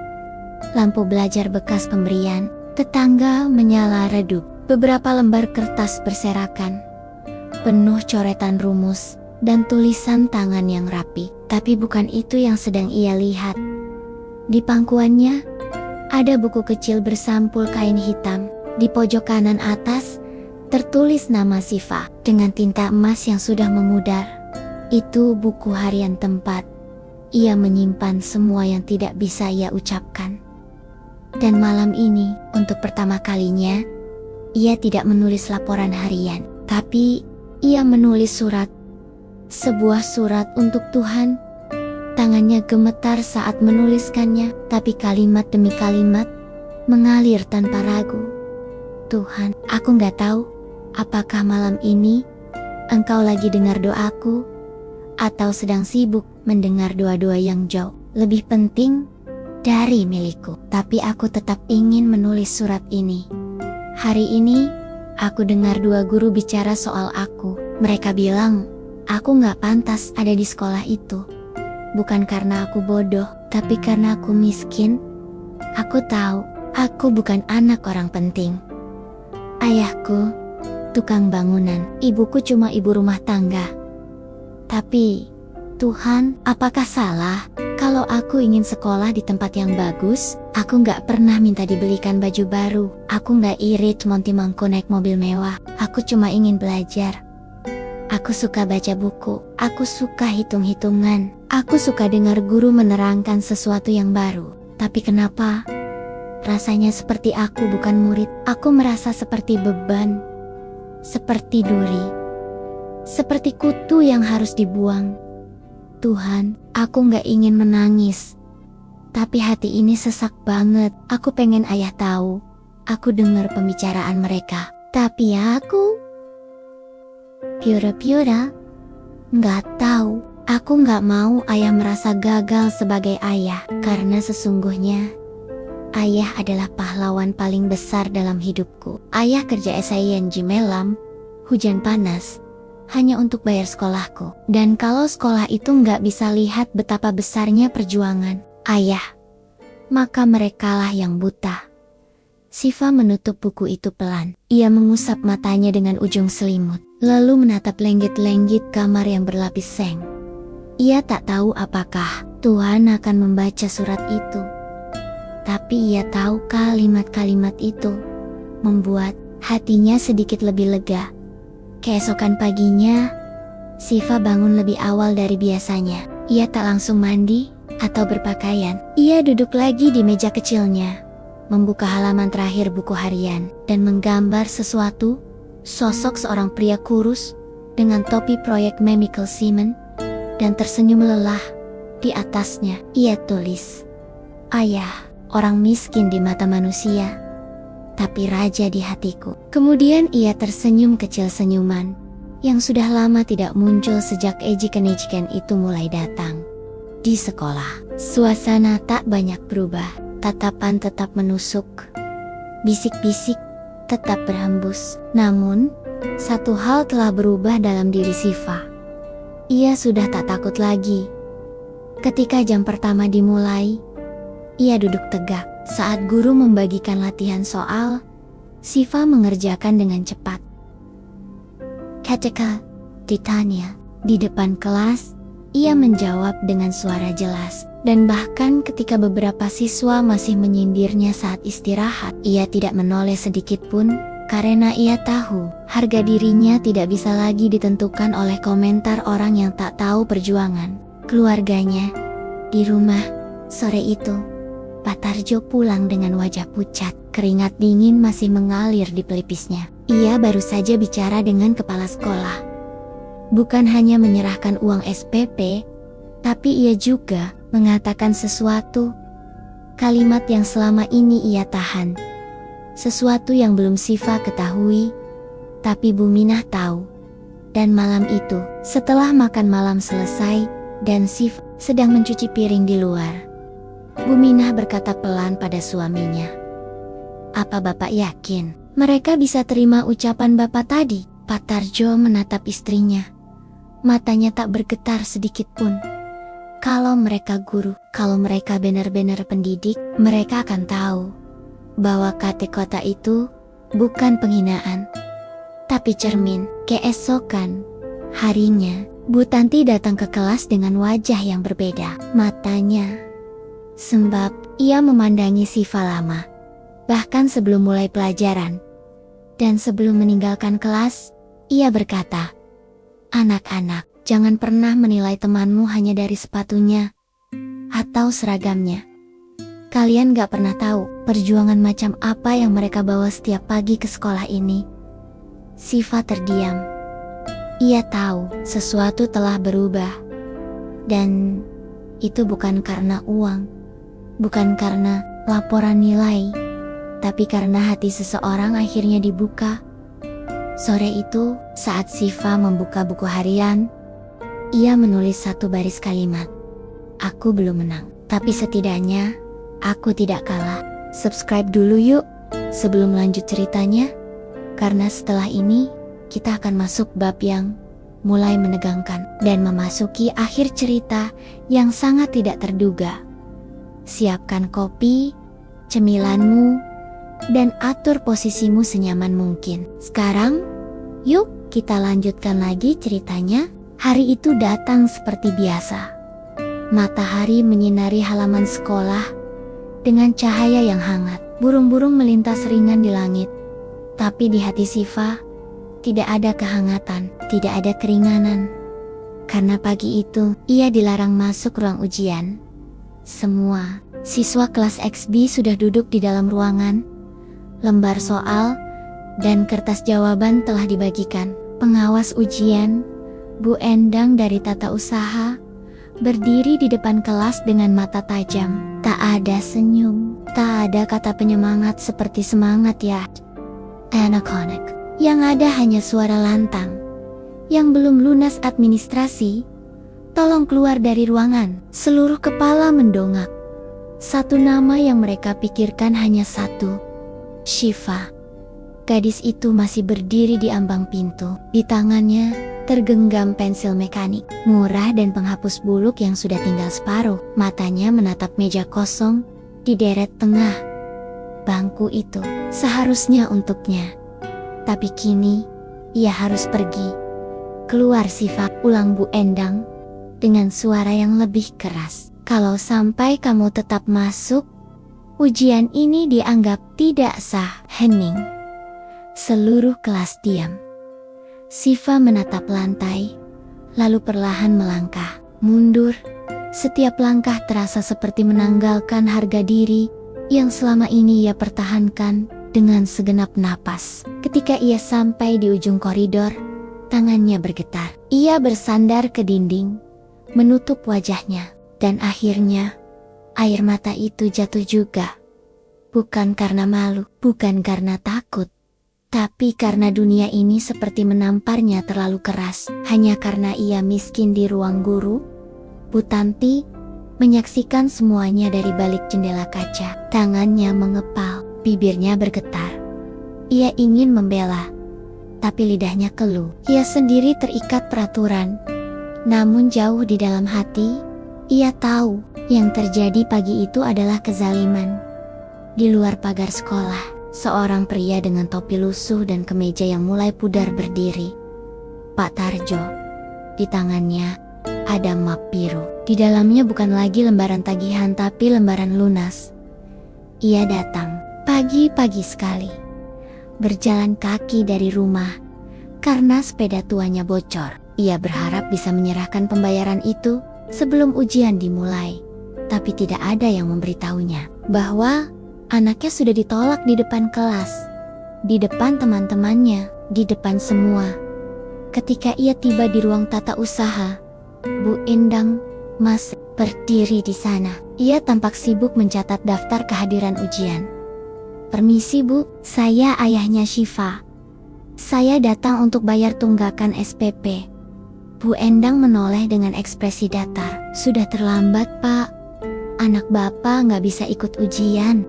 lampu belajar bekas pemberian tetangga menyala redup. Beberapa lembar kertas berserakan, penuh coretan rumus dan tulisan tangan yang rapi. Tapi bukan itu yang sedang ia lihat. Di pangkuannya ada buku kecil bersampul kain hitam. Di pojok kanan atas tertulis nama Siva dengan tinta emas yang sudah memudar. Itu buku harian tempat ia menyimpan semua yang tidak bisa ia ucapkan. Dan malam ini, untuk pertama kalinya, ia tidak menulis laporan harian, tapi ia menulis surat. Sebuah surat untuk Tuhan. Tangannya gemetar saat menuliskannya, tapi kalimat demi kalimat mengalir tanpa ragu. Tuhan, aku gak tahu apakah malam ini engkau lagi dengar doaku, atau sedang sibuk mendengar doa-doa yang jauh lebih penting dari milikku. Tapi aku tetap ingin menulis surat ini. Hari ini, aku dengar dua guru bicara soal aku. Mereka bilang, aku gak pantas ada di sekolah itu. Bukan karena aku bodoh, tapi karena aku miskin. Aku tahu, aku bukan anak orang penting. Ayahku, tukang bangunan. Ibuku cuma ibu rumah tangga. Tapi, Tuhan, apakah salah kalau aku ingin sekolah di tempat yang bagus? Aku gak pernah minta dibelikan baju baru. Aku gak irit Monty Mangko naik mobil mewah. Aku cuma ingin belajar. Aku suka baca buku. Aku suka hitung-hitungan. Aku suka dengar guru menerangkan sesuatu yang baru. Tapi kenapa? Rasanya seperti aku bukan murid. Aku merasa seperti beban. Seperti duri. Seperti kutu yang harus dibuang. Tuhan, aku gak ingin menangis. Tapi hati ini sesak banget. Aku pengen ayah tahu. Aku dengar pembicaraan mereka. Tapi aku pura-pura gak tahu. Aku gak mau ayah merasa gagal sebagai ayah. Karena sesungguhnya ayah adalah pahlawan paling besar dalam hidupku. Ayah kerja SING malam, hujan panas, hanya untuk bayar sekolahku. Dan kalau sekolah itu nggak bisa lihat betapa besarnya perjuangan ayah, maka merekalah yang buta. Siva menutup buku itu pelan. Ia mengusap matanya dengan ujung selimut, lalu menatap lenggit-lenggit kamar yang berlapis seng. Ia tak tahu apakah Tuhan akan membaca surat itu. Tapi ia tahu kalimat-kalimat itu membuat hatinya sedikit lebih lega. Keesokan paginya, Siva bangun lebih awal dari biasanya. Ia tak langsung mandi atau berpakaian. Ia duduk lagi di meja kecilnya, membuka halaman terakhir buku harian, dan menggambar sesuatu, sosok seorang pria kurus, dengan topi proyek Memical Cement, dan tersenyum lelah. Di atasnya, ia tulis, "Ayah, orang miskin di mata manusia, tapi raja di hatiku." Kemudian ia tersenyum kecil senyuman, yang sudah lama tidak muncul sejak ejekan-ejekan itu mulai datang. Di sekolah, suasana tak banyak berubah. Tatapan tetap menusuk. Bisik-bisik tetap berhembus. Namun, satu hal telah berubah dalam diri Siva. Ia sudah tak takut lagi. Ketika jam pertama dimulai, ia duduk tegak. Saat guru membagikan latihan soal, Siva mengerjakan dengan cepat. Ketika ditanya di depan kelas, ia menjawab dengan suara jelas. Dan bahkan ketika beberapa siswa masih menyindirnya saat istirahat, ia tidak menoleh sedikit pun, karena ia tahu harga dirinya tidak bisa lagi ditentukan oleh komentar orang yang tak tahu perjuangan keluarganya. Di rumah, sore itu, Pak Tarjo pulang dengan wajah pucat. Keringat dingin masih mengalir di pelipisnya. Ia baru saja bicara dengan kepala sekolah. Bukan hanya menyerahkan uang SPP, tapi ia juga mengatakan sesuatu. Kalimat yang selama ini ia tahan. Sesuatu yang belum Siva ketahui, tapi Bu Minah tahu. Dan malam itu, setelah makan malam selesai, dan Siva sedang mencuci piring di luar, Bu Minah berkata pelan pada suaminya, "Apa Bapak yakin mereka bisa terima ucapan Bapak tadi?" Pak Tarjo menatap istrinya. Matanya tak bergetar sedikit pun. Kalau mereka guru, kalau mereka benar-benar pendidik, mereka akan tahu bahwa kata-kata itu bukan penghinaan, tapi cermin. Keesokan harinya, Bu Tanti datang ke kelas dengan wajah yang berbeda. Matanya sembab, ia memandangi Siva lama, bahkan sebelum mulai pelajaran. Dan sebelum meninggalkan kelas, ia berkata, "Anak-anak, jangan pernah menilai temanmu hanya dari sepatunya atau seragamnya. Kalian gak pernah tahu perjuangan macam apa yang mereka bawa setiap pagi ke sekolah ini." Siva terdiam. Ia tahu sesuatu telah berubah. Dan itu bukan karena uang, bukan karena laporan nilai, tapi karena hati seseorang akhirnya dibuka. Sore itu, saat Siva membuka buku harian, ia menulis satu baris kalimat. Aku belum menang, tapi setidaknya aku tidak kalah. Subscribe dulu yuk, sebelum lanjut ceritanya. Karena setelah ini, kita akan masuk bab yang mulai menegangkan dan memasuki akhir cerita yang sangat tidak terduga. Siapkan kopi, cemilanmu, dan atur posisimu senyaman mungkin. Sekarang, yuk kita lanjutkan lagi ceritanya. Hari itu datang seperti biasa. Matahari menyinari halaman sekolah dengan cahaya yang hangat. Burung-burung melintas ringan di langit. Tapi di hati Siva, tidak ada kehangatan, tidak ada keringanan. Karena pagi itu, ia dilarang masuk ruang ujian. Semua siswa kelas XB sudah duduk di dalam ruangan. Lembar soal dan kertas jawaban telah dibagikan. Pengawas ujian, Bu Endang dari Tata Usaha, berdiri di depan kelas dengan mata tajam. Tak ada senyum, tak ada kata penyemangat seperti semangat ya, anak-anak. Yang ada hanya suara lantang. Yang belum lunas administrasi, tolong keluar dari ruangan. Seluruh kepala mendongak. Satu nama yang mereka pikirkan hanya satu, Siva. Gadis itu masih berdiri di ambang pintu. Di tangannya tergenggam pensil mekanik, murah dan penghapus buluk yang sudah tinggal separuh. Matanya menatap meja kosong di deret tengah. Bangku itu seharusnya untuknya. Tapi kini, ia harus pergi. Keluar Siva, ulang Bu Endang dengan suara yang lebih keras. Kalau sampai kamu tetap masuk, ujian ini dianggap tidak sah. Hening. Seluruh kelas diam. Siva menatap lantai, lalu perlahan melangkah. Mundur. Setiap langkah terasa seperti menanggalkan harga diri yang selama ini ia pertahankan dengan segenap napas. Ketika ia sampai di ujung koridor, tangannya bergetar. Ia bersandar ke dinding, menutup wajahnya, dan akhirnya air mata itu jatuh juga. Bukan karena malu, bukan karena takut, tapi karena dunia ini seperti menamparnya terlalu keras. Hanya karena ia miskin di ruang guru, Bu Tanti menyaksikan semuanya dari balik jendela kaca. Tangannya mengepal, bibirnya bergetar. Ia ingin membela, tapi lidahnya keluh. Ia sendiri terikat peraturan. Namun jauh di dalam hati, ia tahu yang terjadi pagi itu adalah kezaliman. Di luar pagar sekolah, seorang pria dengan topi lusuh dan kemeja yang mulai pudar berdiri. Pak Tarjo. Di tangannya ada map biru. Di dalamnya bukan lagi lembaran tagihan tapi lembaran lunas. Ia datang pagi-pagi sekali, berjalan kaki dari rumah karena sepeda tuanya bocor. Ia berharap bisa menyerahkan pembayaran itu sebelum ujian dimulai. Tapi tidak ada yang memberitahunya bahwa anaknya sudah ditolak di depan kelas, di depan teman-temannya, di depan semua. Ketika ia tiba di ruang tata usaha, Bu Endang masih berdiri di sana. Ia tampak sibuk mencatat daftar kehadiran ujian. Permisi Bu, saya ayahnya Siva. Saya datang untuk bayar tunggakan SPP. Bu Endang menoleh dengan ekspresi datar. Sudah terlambat Pak, anak Bapak nggak bisa ikut ujian.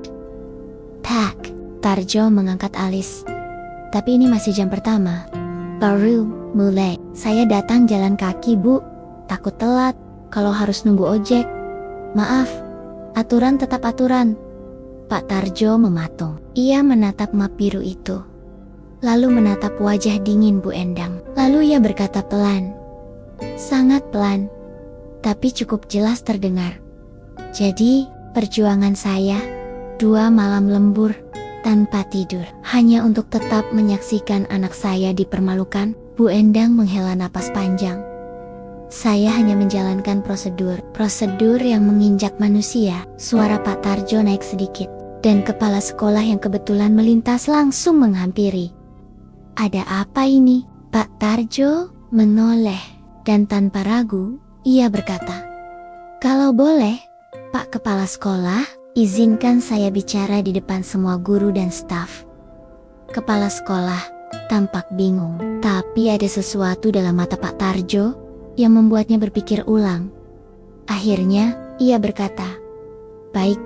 Pak, Tarjo mengangkat alis. Tapi ini masih jam pertama. Baru mulai. Saya datang jalan kaki Bu, takut telat kalau harus nunggu ojek. Maaf, aturan tetap aturan. Pak Tarjo mematung. Ia menatap map biru itu, lalu menatap wajah dingin Bu Endang. Lalu ia berkata pelan, sangat pelan, tapi cukup jelas terdengar. Jadi, perjuangan saya 2 malam lembur tanpa tidur hanya untuk tetap menyaksikan anak saya dipermalukan. Bu Endang menghela napas panjang. Saya hanya menjalankan prosedur yang menginjak manusia. Suara Pak Tarjo naik sedikit, dan kepala sekolah yang kebetulan melintas langsung menghampiri. Ada apa ini? Pak Tarjo menoleh, dan tanpa ragu, ia berkata, kalau boleh, Pak Kepala Sekolah, izinkan saya bicara di depan semua guru dan staf. Kepala sekolah tampak bingung. Tapi ada sesuatu dalam mata Pak Tarjo yang membuatnya berpikir ulang. Akhirnya, ia berkata, "Baik,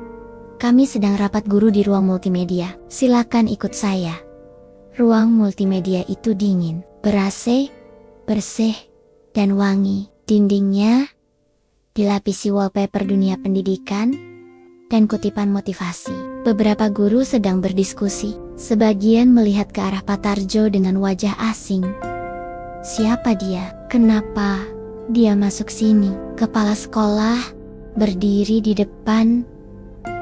kami sedang rapat guru di ruang multimedia. Silakan ikut saya." Ruang multimedia itu dingin, ber-AC, bersih, dan wangi. Dindingnya dilapisi wallpaper dunia pendidikan dan kutipan motivasi. Beberapa guru sedang berdiskusi. Sebagian melihat ke arah Pak Tarjo dengan wajah asing. Siapa dia? Kenapa dia masuk sini? Kepala sekolah berdiri di depan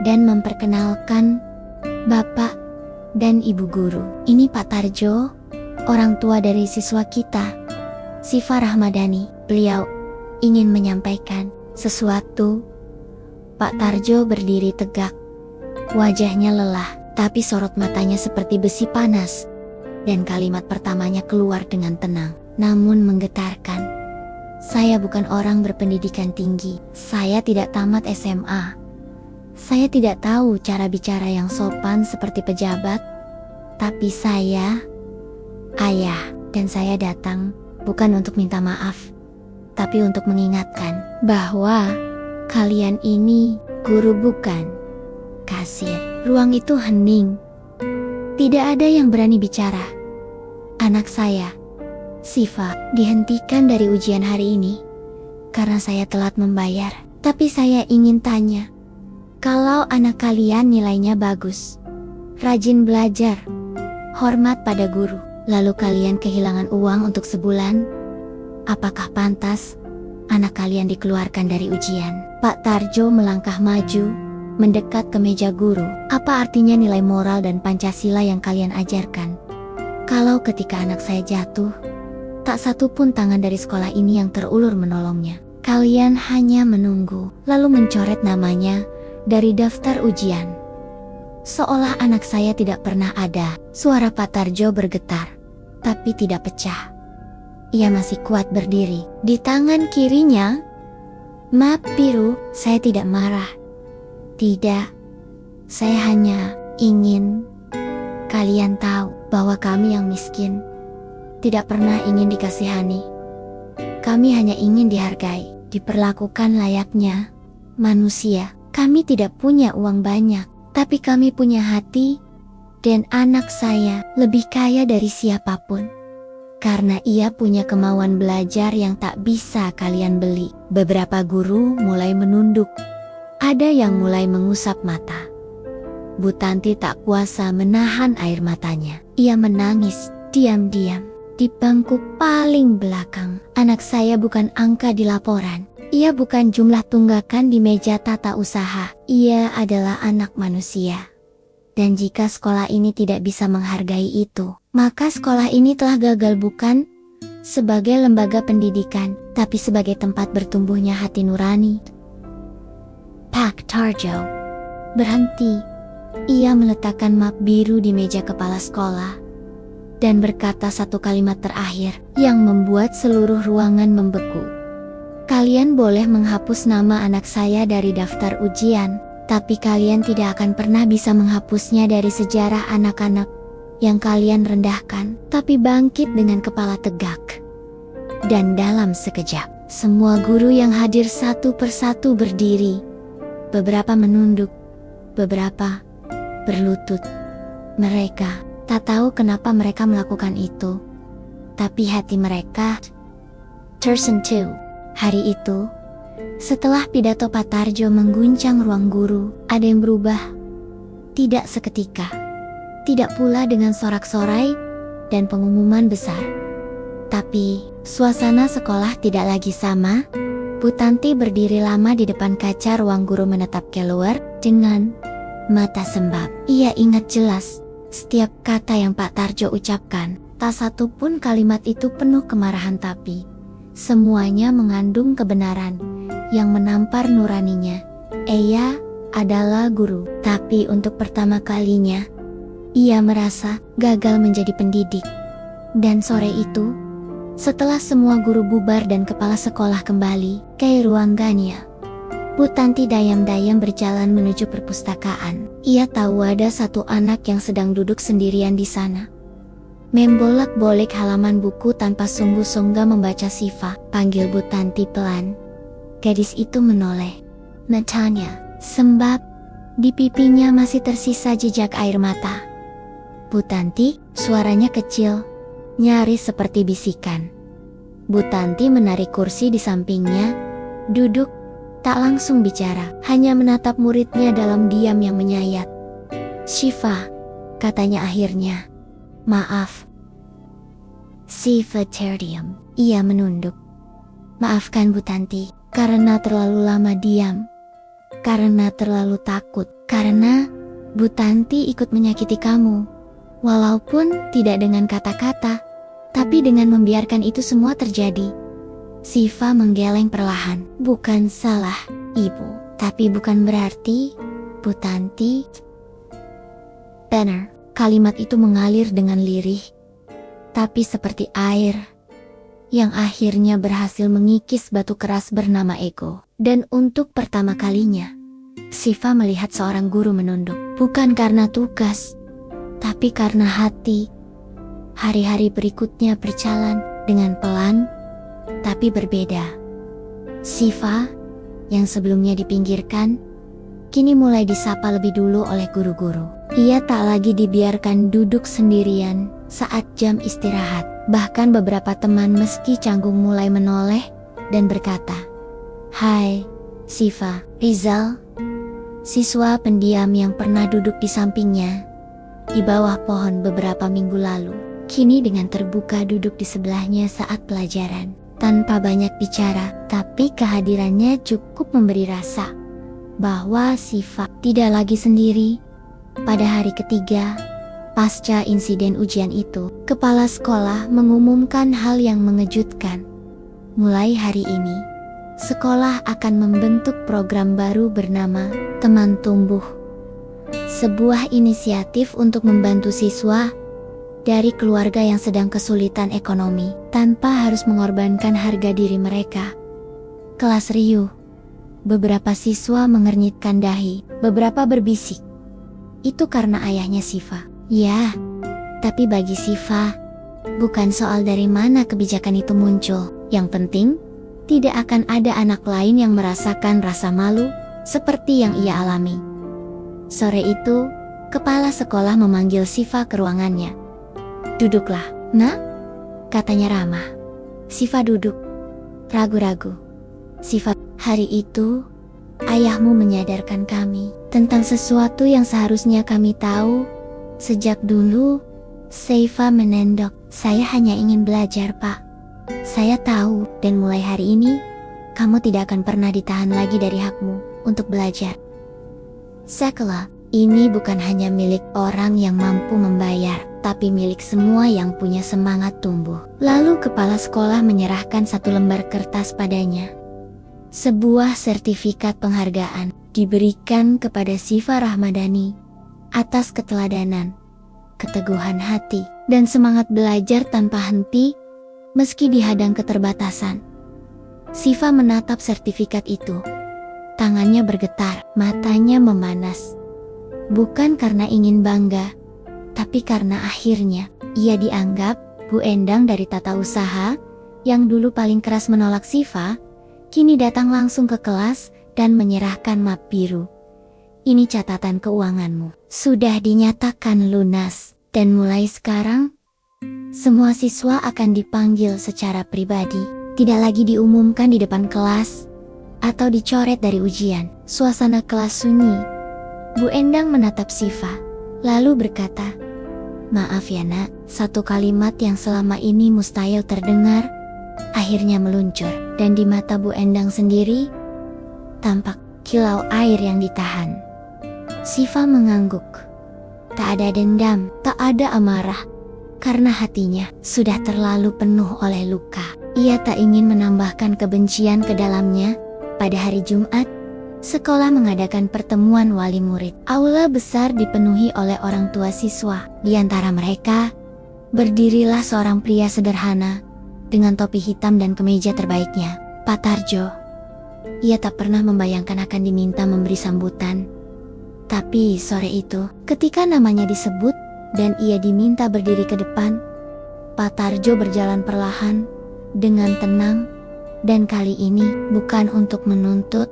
dan memperkenalkan Bapak dan Ibu guru. "Ini Pak Tarjo, orang tua dari siswa kita, Siva Rahmadani. Beliau ingin menyampaikan sesuatu." Pak Tarjo berdiri tegak. Wajahnya lelah, tapi sorot matanya seperti besi panas. Dan kalimat pertamanya keluar dengan tenang, namun menggetarkan. "Saya bukan orang berpendidikan tinggi. Saya tidak tamat SMA. Saya tidak tahu cara bicara yang sopan seperti pejabat. Tapi saya, ayah, dan saya datang bukan untuk minta maaf, tapi untuk mengingatkan bahwa kalian ini guru bukan kasir." Ruang itu hening. Tidak ada yang berani bicara. "Anak saya, Siva, dihentikan dari ujian hari ini karena saya telat membayar. Tapi saya ingin tanya, kalau anak kalian nilainya bagus, rajin belajar, hormat pada guru, lalu kalian kehilangan uang untuk sebulan, apakah pantas anak kalian dikeluarkan dari ujian?" Pak Tarjo melangkah maju, mendekat ke meja guru. "Apa artinya nilai moral dan Pancasila yang kalian ajarkan? Kalau ketika anak saya jatuh, tak satu pun tangan dari sekolah ini yang terulur menolongnya. Kalian hanya menunggu, lalu mencoret namanya dari daftar ujian. Seolah anak saya tidak pernah ada." Suara Pak Tarjo bergetar, tapi tidak pecah. Ia masih kuat berdiri. Di tangan kirinya, map biru. "Saya tidak marah. Tidak, saya hanya ingin kalian tahu bahwa kami yang miskin tidak pernah ingin dikasihani. Kami hanya ingin dihargai, diperlakukan layaknya manusia. Kami tidak punya uang banyak, tapi kami punya hati, dan anak saya lebih kaya dari siapapun. Karena ia punya kemauan belajar yang tak bisa kalian beli." Beberapa guru mulai menunduk. Ada yang mulai mengusap mata. Bu Tanti tak kuasa menahan air matanya. Ia menangis diam-diam di bangku paling belakang. "Anak saya bukan angka di laporan. Ia bukan jumlah tunggakan di meja tata usaha. Ia adalah anak manusia. Dan jika sekolah ini tidak bisa menghargai itu, maka sekolah ini telah gagal bukan sebagai lembaga pendidikan, tapi sebagai tempat bertumbuhnya hati nurani." Pak Tarjo berhenti. Ia meletakkan map biru di meja kepala sekolah dan berkata satu kalimat terakhir yang membuat seluruh ruangan membeku. "Kalian boleh menghapus nama anak saya dari daftar ujian, tapi kalian tidak akan pernah bisa menghapusnya dari sejarah anak-anak yang kalian rendahkan." Tapi bangkit dengan kepala tegak. Dan dalam sekejap, semua guru yang hadir satu persatu berdiri. Beberapa menunduk, beberapa berlutut. Mereka tak tahu kenapa mereka melakukan itu, tapi hati mereka tersentuh. Hari itu, setelah pidato Pak Tarjo mengguncang ruang guru, ada yang berubah. Tidak seketika, tidak pula dengan sorak-sorai dan pengumuman besar. Tapi, suasana sekolah tidak lagi sama. Bu Tanti berdiri lama di depan kaca ruang guru menatap keluar dengan mata sembab. Ia ingat jelas setiap kata yang Pak Tarjo ucapkan. Tak satu pun kalimat itu penuh kemarahan, tapi semuanya mengandung kebenaran yang menampar nuraninya. Ia adalah guru, tapi untuk pertama kalinya ia merasa gagal menjadi pendidik. Dan sore itu, setelah semua guru bubar dan kepala sekolah kembali ke ruangannya, Bu Tanti dayam-dayam berjalan menuju perpustakaan. Ia tahu ada satu anak yang sedang duduk sendirian di sana. membolak-balik halaman buku tanpa sungguh-sungguh membaca Siva. Panggil Bu Tanti pelan. Gadis itu menoleh. Matanya sembab. Di pipinya masih tersisa jejak air mata. Bu Tanti, suaranya kecil, nyaris seperti bisikan. Bu Tanti menarik kursi di sampingnya, duduk, tak langsung bicara, hanya menatap muridnya dalam diam yang menyayat. Siva, katanya akhirnya. Maaf. Siva terdiam. Ia menunduk. Maafkan Bu Tanti, karena terlalu lama diam. Karena terlalu takut. Karena Bu Tanti ikut menyakiti kamu. Walaupun tidak dengan kata-kata, tapi dengan membiarkan itu semua terjadi. Siva menggeleng perlahan. Bukan salah Ibu, tapi bukan berarti Bu Tanti. Benar, kalimat itu mengalir dengan lirih, tapi seperti air yang akhirnya berhasil mengikis batu keras bernama ego. Dan untuk pertama kalinya, Siva melihat seorang guru menunduk, bukan karena tugas, tapi karena hati. Hari-hari berikutnya berjalan dengan pelan, tapi berbeda. Siva, yang sebelumnya dipinggirkan, kini mulai disapa lebih dulu oleh guru-guru. Ia tak lagi dibiarkan duduk sendirian saat jam istirahat. Bahkan beberapa teman meski canggung mulai menoleh dan berkata, "Hai, Siva." Rizal, siswa pendiam yang pernah duduk di sampingnya di bawah pohon beberapa minggu lalu, kini dengan terbuka duduk di sebelahnya saat pelajaran. Tanpa banyak bicara, tapi kehadirannya cukup memberi rasa bahwa Siva tidak lagi sendiri. Pada hari ketiga pasca insiden ujian itu, kepala sekolah mengumumkan hal yang mengejutkan. Mulai hari ini, sekolah akan membentuk program baru bernama Teman Tumbuh. Sebuah inisiatif untuk membantu siswa dari keluarga yang sedang kesulitan ekonomi tanpa harus mengorbankan harga diri mereka. Kelas riuh. Beberapa siswa mengernyitkan dahi, beberapa berbisik. Itu karena ayahnya Siva. Ya, tapi bagi Siva, bukan soal dari mana kebijakan itu muncul. Yang penting, tidak akan ada anak lain yang merasakan rasa malu seperti yang ia alami. Sore itu, kepala sekolah memanggil Siva ke ruangannya. "Duduklah, Nak," katanya ramah. Siva duduk, ragu-ragu. "Siva, hari itu, ayahmu menyadarkan kami tentang sesuatu yang seharusnya kami tahu sejak dulu." Siva menendok. "Saya hanya ingin belajar, Pak. Saya tahu, dan mulai hari ini, kamu tidak akan pernah ditahan lagi dari hakmu untuk belajar. Sekolah ini bukan hanya milik orang yang mampu membayar, tapi milik semua yang punya semangat tumbuh." Lalu kepala sekolah menyerahkan satu lembar kertas padanya. Sebuah sertifikat penghargaan diberikan kepada Siva Rahmadani atas keteladanan, keteguhan hati, dan semangat belajar tanpa henti meski dihadang keterbatasan. Siva menatap sertifikat itu. Tangannya bergetar, matanya memanas. Bukan karena ingin bangga, tapi karena akhirnya ia dianggap Bu Endang dari tata usaha yang dulu paling keras menolak Siva, kini datang langsung ke kelas dan menyerahkan map biru. "Ini catatan keuanganmu. Sudah dinyatakan lunas, dan mulai sekarang, semua siswa akan dipanggil secara pribadi. Tidak lagi diumumkan di depan kelas atau dicoret dari ujian." Suasana kelas sunyi. Bu Endang menatap Siva, lalu berkata, "Maaf ya Nak." Satu kalimat yang selama ini mustahil terdengar akhirnya meluncur, dan di mata Bu Endang sendiri tampak kilau air yang ditahan. Siva mengangguk. Tak ada dendam, tak ada amarah, karena hatinya sudah terlalu penuh oleh luka. Ia tak ingin menambahkan kebencian ke dalamnya. Pada hari Jumat, sekolah mengadakan pertemuan wali murid. Aula besar dipenuhi oleh orang tua siswa. Di antara mereka, berdirilah seorang pria sederhana dengan topi hitam dan kemeja terbaiknya, Pak Tarjo. Ia tak pernah membayangkan akan diminta memberi sambutan. Tapi sore itu, ketika namanya disebut dan ia diminta berdiri ke depan, Pak Tarjo berjalan perlahan, dengan tenang, dan kali ini bukan untuk menuntut,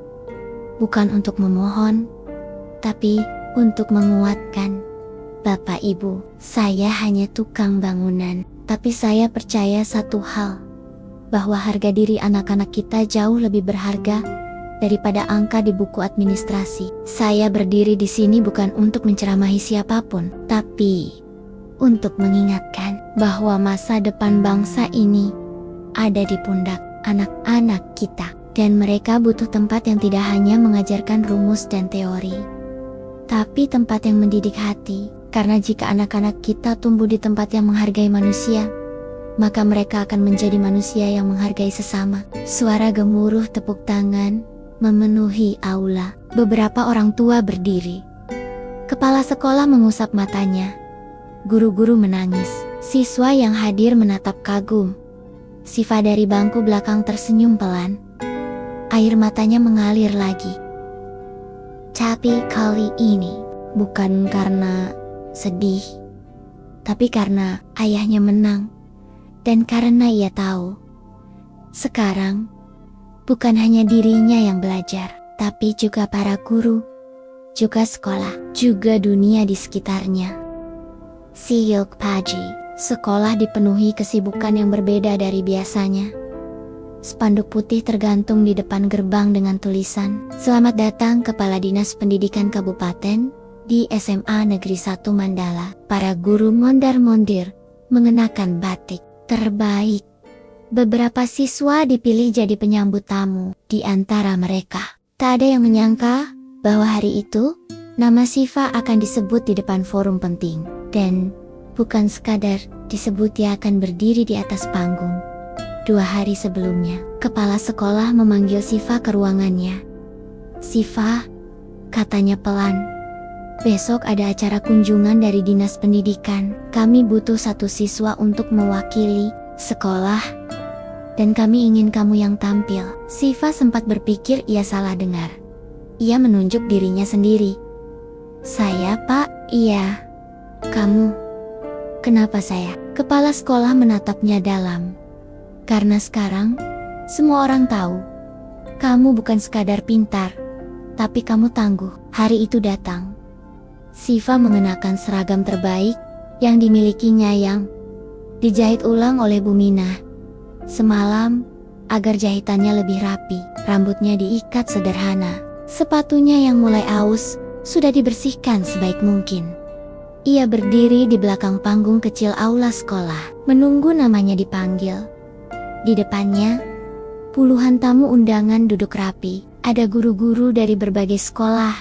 bukan untuk memohon, tapi untuk menguatkan. Bapak Ibu, saya hanya tukang bangunan, tapi saya percaya satu hal, bahwa harga diri anak-anak kita jauh lebih berharga daripada angka di buku administrasi. Saya berdiri di sini bukan untuk menceramahi siapapun, tapi untuk mengingatkan bahwa masa depan bangsa ini ada di pundak anak-anak kita, dan mereka butuh tempat yang tidak hanya mengajarkan rumus dan teori, tapi tempat yang mendidik hati. Karena jika anak-anak kita tumbuh di tempat yang menghargai manusia, maka mereka akan menjadi manusia yang menghargai sesama. Suara gemuruh tepuk tangan memenuhi aula. Beberapa orang tua berdiri. Kepala sekolah mengusap matanya. Guru-guru menangis. Siswa yang hadir menatap kagum. Siva dari bangku belakang tersenyum pelan. Air matanya mengalir lagi. Tapi kali ini bukan karena sedih, tapi karena ayahnya menang, dan karena ia tahu sekarang bukan hanya dirinya yang belajar, tapi juga para guru, juga sekolah, juga dunia di sekitarnya. Siyok pagi, sekolah dipenuhi kesibukan yang berbeda dari biasanya. Spanduk putih tergantung di depan gerbang dengan tulisan, "Selamat datang Kepala Dinas Pendidikan Kabupaten di SMA Negeri 1 Mandala." Para guru mondar-mondir mengenakan batik terbaik. Beberapa siswa dipilih jadi penyambut tamu. Di antara mereka, tak ada yang menyangka bahwa hari itu nama Siva akan disebut di depan forum penting. Dan bukan sekadar disebut, dia akan berdiri di atas panggung. 2 hari sebelumnya, kepala sekolah memanggil Siva ke ruangannya. "Siva," katanya pelan, "besok ada acara kunjungan dari Dinas Pendidikan. Kami butuh 1 siswa untuk mewakili sekolah, dan kami ingin kamu yang tampil." Siva sempat berpikir ia salah dengar. Ia menunjuk dirinya sendiri. "Saya, Pak?" "Iya." "Kamu?" "Kenapa saya?" Kepala sekolah menatapnya dalam. "Karena sekarang, semua orang tahu, kamu bukan sekadar pintar, tapi kamu tangguh." Hari itu datang. Siva mengenakan seragam terbaik yang dimilikinya, yang dijahit ulang oleh Bu Minah semalam agar jahitannya lebih rapi. Rambutnya diikat sederhana. Sepatunya yang mulai aus sudah dibersihkan sebaik mungkin. Ia berdiri di belakang panggung kecil aula sekolah, menunggu namanya dipanggil. Di depannya, puluhan tamu undangan duduk rapi. Ada guru-guru dari berbagai sekolah,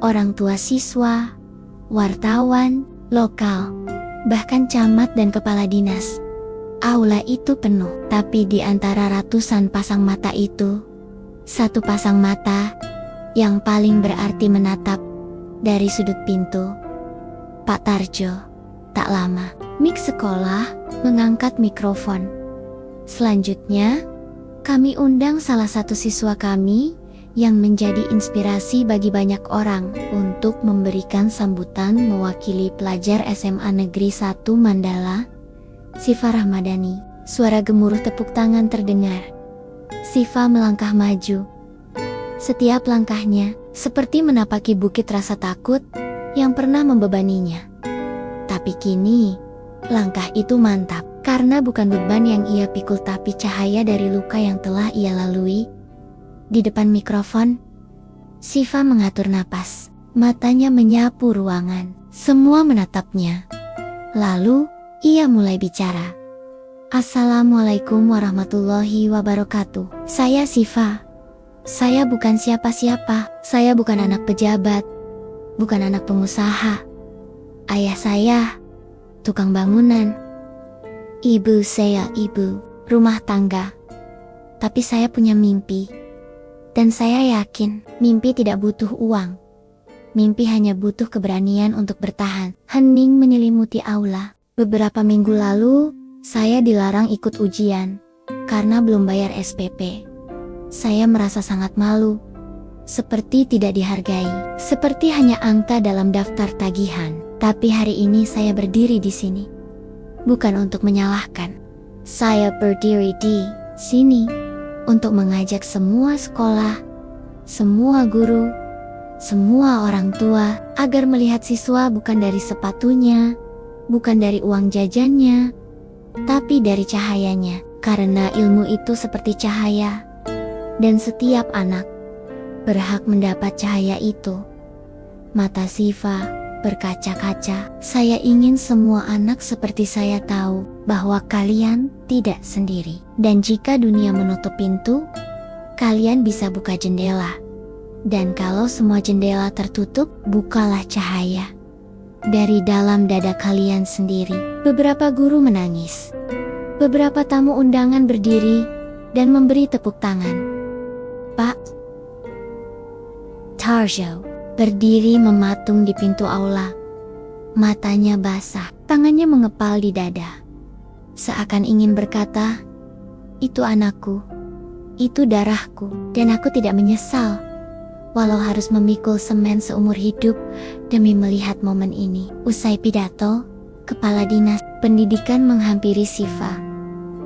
orang tua siswa, wartawan, lokal, bahkan camat dan kepala dinas. Aula itu penuh, tapi di antara ratusan pasang mata itu, 1 pasang mata yang paling berarti menatap dari sudut pintu Pak Tarjo. Tak lama, mik sekolah mengangkat mikrofon. "Selanjutnya, kami undang salah satu siswa kami yang menjadi inspirasi bagi banyak orang untuk memberikan sambutan mewakili pelajar SMA Negeri 1 Mandala, Siva Rahmadani." Suara gemuruh tepuk tangan terdengar. Siva melangkah maju. Setiap langkahnya seperti menapaki bukit rasa takut yang pernah membebaninya. Tapi kini, langkah itu mantap, karena bukan beban yang ia pikul tapi cahaya dari luka yang telah ia lalui. Di depan mikrofon, Siva mengatur napas. Matanya menyapu ruangan. Semua menatapnya. Lalu, ia mulai bicara. "Assalamualaikum warahmatullahi wabarakatuh. Saya Siva. Saya bukan siapa-siapa. Saya bukan anak pejabat, bukan anak pengusaha. Ayah saya tukang bangunan. Ibu saya ibu rumah tangga. Tapi saya punya mimpi. Dan saya yakin mimpi tidak butuh uang. Mimpi hanya butuh keberanian untuk bertahan." Hening menyelimuti aula. Beberapa minggu lalu, saya dilarang ikut ujian karena belum bayar SPP. Saya merasa sangat malu, seperti tidak dihargai, seperti hanya angka dalam daftar tagihan. Tapi hari ini saya berdiri di sini. bukan untuk menyalahkan. Saya berdiri di sini untuk mengajak semua sekolah, semua guru, semua orang tua agar melihat siswa bukan dari sepatunya, bukan dari uang jajannya, tapi dari cahayanya. Karena ilmu itu seperti cahaya, dan setiap anak berhak mendapat cahaya itu. Mata Siva berkaca-kaca. Saya ingin semua anak seperti saya tahu bahwa kalian tidak sendiri. Dan jika dunia menutup pintu, kalian bisa buka jendela. Dan kalau semua jendela tertutup, bukalah cahaya dari dalam dada kalian sendiri. Beberapa guru menangis. Beberapa tamu undangan berdiri dan memberi tepuk tangan. Pak Tarjo berdiri mematung di pintu aula. Matanya basah, tangannya mengepal di dada. Seakan ingin berkata, itu anakku, itu darahku, dan aku tidak menyesal. Walau harus memikul semen seumur hidup demi melihat momen ini. Usai pidato, Kepala Dinas Pendidikan menghampiri Siva.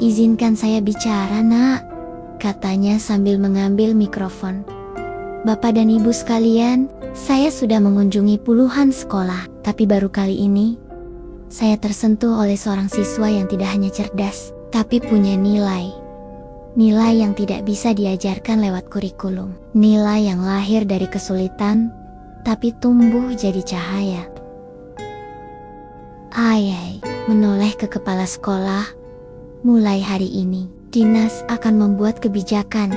Izinkan saya bicara, Nak, katanya sambil mengambil mikrofon. Bapak dan Ibu sekalian, saya sudah mengunjungi puluhan sekolah, tapi baru kali ini saya tersentuh oleh seorang siswa yang tidak hanya cerdas, tapi punya nilai. Nilai yang tidak bisa diajarkan lewat kurikulum. Nilai yang lahir dari kesulitan, tapi tumbuh jadi cahaya. Ayai menoleh ke kepala sekolah. Mulai hari ini, dinas akan membuat kebijakan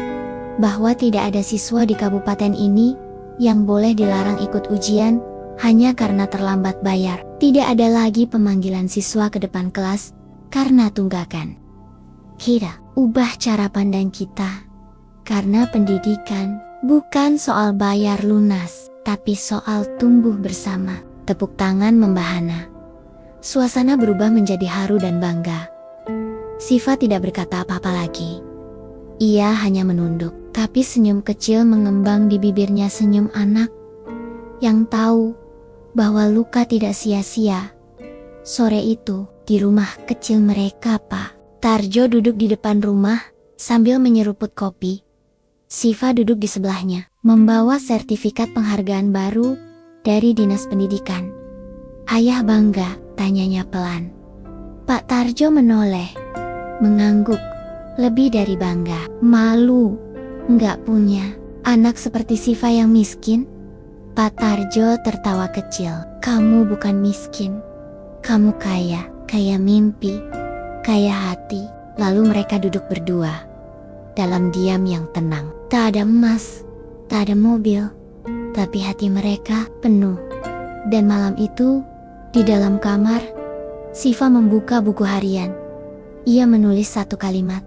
bahwa tidak ada siswa di kabupaten ini yang boleh dilarang ikut ujian hanya karena terlambat bayar. Tidak ada lagi pemanggilan siswa ke depan kelas karena tunggakan. Kita ubah cara pandang kita, karena pendidikan bukan soal bayar lunas, tapi soal tumbuh bersama. Tepuk tangan membahana. Suasana berubah menjadi haru dan bangga. Siva tidak berkata apa-apa lagi. Ia hanya menunduk, tapi senyum kecil mengembang di bibirnya, senyum anak yang tahu bahwa luka tidak sia-sia. Sore itu, di rumah kecil mereka, Pak Tarjo duduk di depan rumah sambil menyeruput kopi. Siva duduk di sebelahnya, membawa sertifikat penghargaan baru dari Dinas Pendidikan. Ayah bangga, tanyanya pelan. Pak Tarjo menoleh, mengangguk, lebih dari bangga, malu, nggak punya anak seperti Siva yang miskin. Pak Tarjo tertawa kecil. Kamu bukan miskin, kamu kaya, kaya mimpi, kaya hati. Lalu mereka duduk berdua, dalam diam yang tenang. Tak ada emas, tak ada mobil, tapi hati mereka penuh. Dan malam itu, di dalam kamar, Siva membuka buku harian. Ia menulis satu kalimat.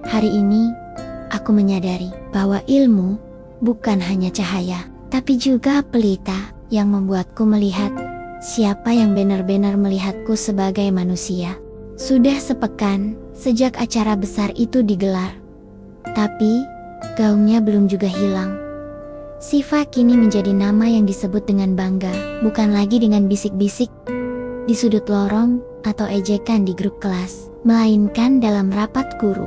Hari ini, aku menyadari bahwa ilmu bukan hanya cahaya, tapi juga pelita yang membuatku melihat siapa yang benar-benar melihatku sebagai manusia. Sudah sepekan sejak acara besar itu digelar, tapi gaungnya belum juga hilang. Siva kini menjadi nama yang disebut dengan bangga, bukan lagi dengan bisik-bisik di sudut lorong atau ejekan di grup kelas, melainkan dalam rapat guru,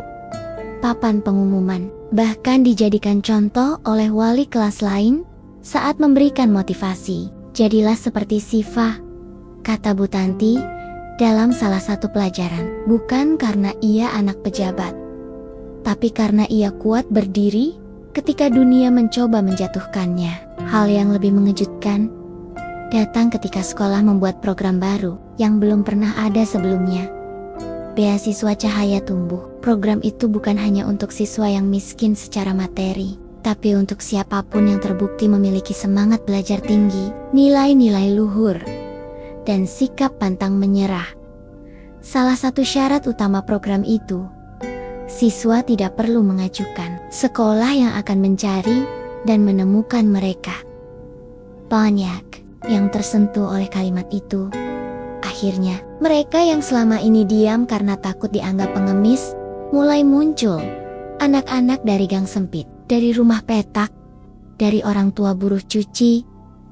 papan pengumuman, bahkan dijadikan contoh oleh wali kelas lain saat memberikan motivasi. Jadilah seperti Siva, kata Bu Tanti dalam salah satu pelajaran, bukan karena ia anak pejabat, tapi karena ia kuat berdiri ketika dunia mencoba menjatuhkannya. Hal yang lebih mengejutkan datang ketika sekolah membuat program baru yang belum pernah ada sebelumnya. Beasiswa Cahaya Tumbuh. Program itu bukan hanya untuk siswa yang miskin secara materi, tapi untuk siapapun yang terbukti memiliki semangat belajar tinggi, nilai-nilai luhur, dan sikap pantang menyerah. Salah satu syarat utama program itu, siswa tidak perlu mengajukan, sekolah yang akan mencari dan menemukan mereka. Banyak yang tersentuh oleh kalimat itu. Akhirnya, mereka yang selama ini diam karena takut dianggap pengemis, mulai muncul. Anak-anak dari gang sempit, dari rumah petak, dari orang tua buruh cuci,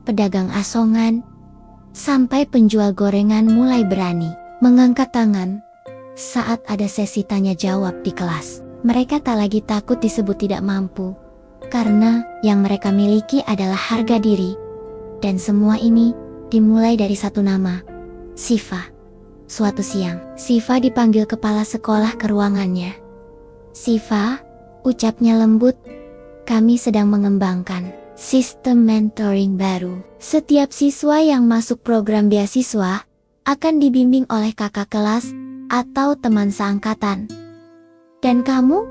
pedagang asongan, sampai penjual gorengan mulai berani mengangkat tangan saat ada sesi tanya jawab di kelas. Mereka tak lagi takut disebut tidak mampu, karena yang mereka miliki adalah harga diri. Dan semua ini dimulai dari satu nama, Siva. Suatu siang, Siva dipanggil kepala sekolah ke ruangannya. "Siva," ucapnya lembut, "kami sedang mengembangkan sistem mentoring baru. Setiap siswa yang masuk program beasiswa akan dibimbing oleh kakak kelas atau teman seangkatan. Dan kamu?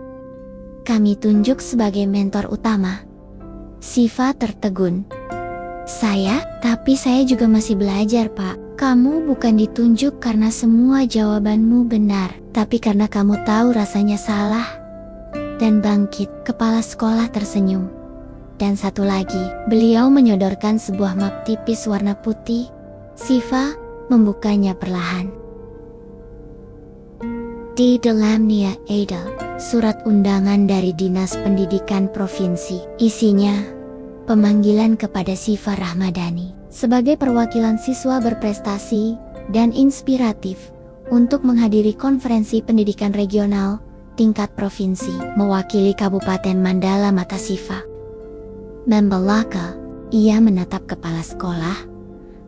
Kami tunjuk sebagai mentor utama." Siva tertegun. "Saya? Tapi saya juga masih belajar, Pak." "Kamu bukan ditunjuk karena semua jawabanmu benar, tapi karena kamu tahu rasanya salah dan bangkit." Kepala sekolah tersenyum. Dan satu lagi, beliau menyodorkan sebuah map tipis warna putih. Siva membukanya perlahan. Di dalamnya ada surat undangan dari Dinas Pendidikan Provinsi. Isinya pemanggilan kepada Siva Rahmadani sebagai perwakilan siswa berprestasi dan inspiratif untuk menghadiri konferensi pendidikan regional tingkat provinsi mewakili Kabupaten Mandala Mata. Siva membelaka. Ia menatap kepala sekolah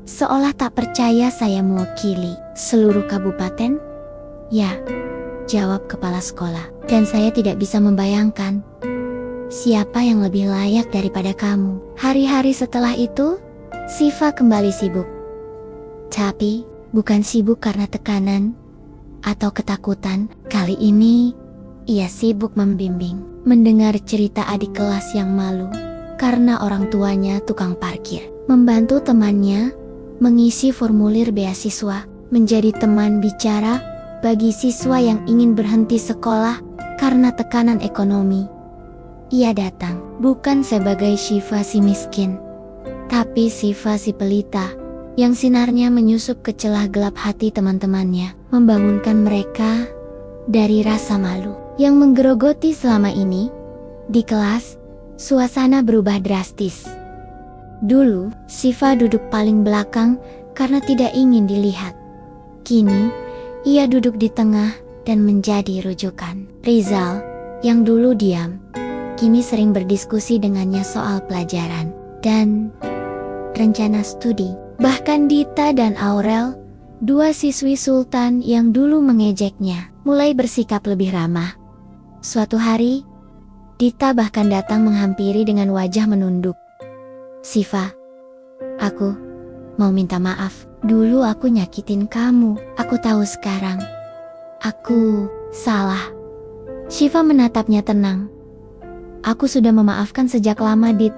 seolah tak percaya. "Saya mewakili seluruh kabupaten?" "Ya," jawab kepala sekolah, "dan saya tidak bisa membayangkan siapa yang lebih layak daripada kamu." Hari-hari setelah itu, Siva kembali sibuk. Tapi, bukan sibuk karena tekanan atau ketakutan. Kali ini, ia sibuk membimbing, mendengar cerita adik kelas yang malu karena orang tuanya tukang parkir, membantu temannya mengisi formulir beasiswa, menjadi teman bicara bagi siswa yang ingin berhenti sekolah karena tekanan ekonomi. Ia datang bukan sebagai Siva si miskin, tapi Siva si pelita yang sinarnya menyusup ke celah gelap hati teman-temannya, membangunkan mereka dari rasa malu yang menggerogoti selama ini. Di kelas, suasana berubah drastis. Dulu, Siva duduk paling belakang karena tidak ingin dilihat. Kini, ia duduk di tengah dan menjadi rujukan. Rizal, yang dulu diam, kini sering berdiskusi dengannya soal pelajaran dan rencana studi. Bahkan Dita dan Aurel, dua siswi Sultan yang dulu mengejeknya, mulai bersikap lebih ramah. Suatu hari, Dita bahkan datang menghampiri dengan wajah menunduk. "Siva, aku mau minta maaf. Dulu aku nyakitin kamu. Aku tahu sekarang. Aku salah." Siva menatapnya tenang. "Aku sudah memaafkan sejak lama, Dit.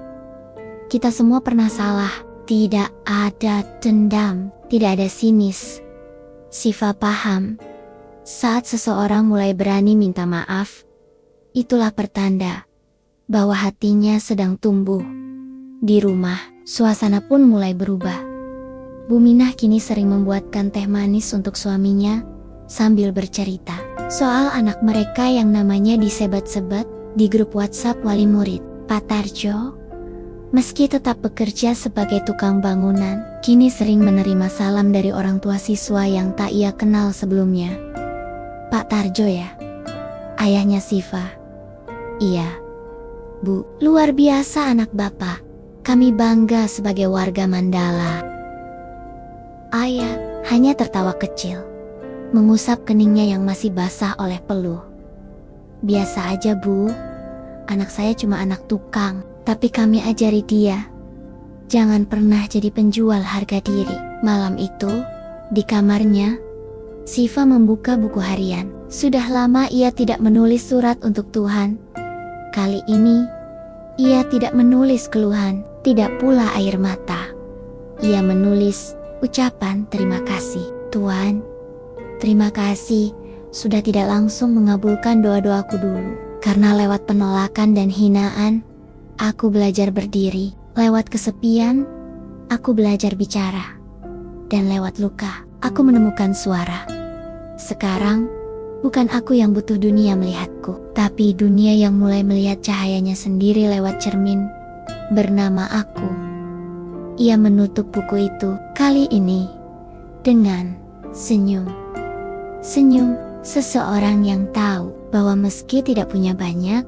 Kita semua pernah salah. Tidak ada dendam, tidak ada sinis." Siva paham. Saat seseorang mulai berani minta maaf, itulah pertanda bahwa hatinya sedang tumbuh. Di rumah, suasana pun mulai berubah. Bu Minah kini sering membuatkan teh manis untuk suaminya sambil bercerita soal anak mereka yang namanya disebat-sebat di grup WhatsApp wali murid. Pak Tarjo, meski tetap bekerja sebagai tukang bangunan, kini sering menerima salam dari orang tua siswa yang tak ia kenal sebelumnya. "Pak Tarjo ya? Ayahnya Siva?" "Iya, Bu. Luar biasa anak Bapak. Kami bangga sebagai warga Mandala." Ayah hanya tertawa kecil, mengusap keningnya yang masih basah oleh peluh. "Biasa aja, Bu. Anak saya cuma anak tukang, tapi kami ajari dia jangan pernah jadi penjual harga diri." Malam itu, di kamarnya, Siva membuka buku harian. Sudah lama ia tidak menulis surat untuk Tuhan. Kali ini, ia tidak menulis keluhan, tidak pula air mata. Ia menulis ucapan terima kasih. "Tuhan, terima kasih sudah tidak langsung mengabulkan doa-doaku dulu. Karena lewat penolakan dan hinaan, aku belajar berdiri. Lewat kesepian, aku belajar bicara. Dan lewat luka, aku menemukan suara. Sekarang, bukan aku yang butuh dunia melihatku, tapi dunia yang mulai melihat cahayanya sendiri lewat cermin bernama aku." Ia menutup buku itu kali ini dengan senyum. Senyum, seseorang yang tahu bahwa meski tidak punya banyak,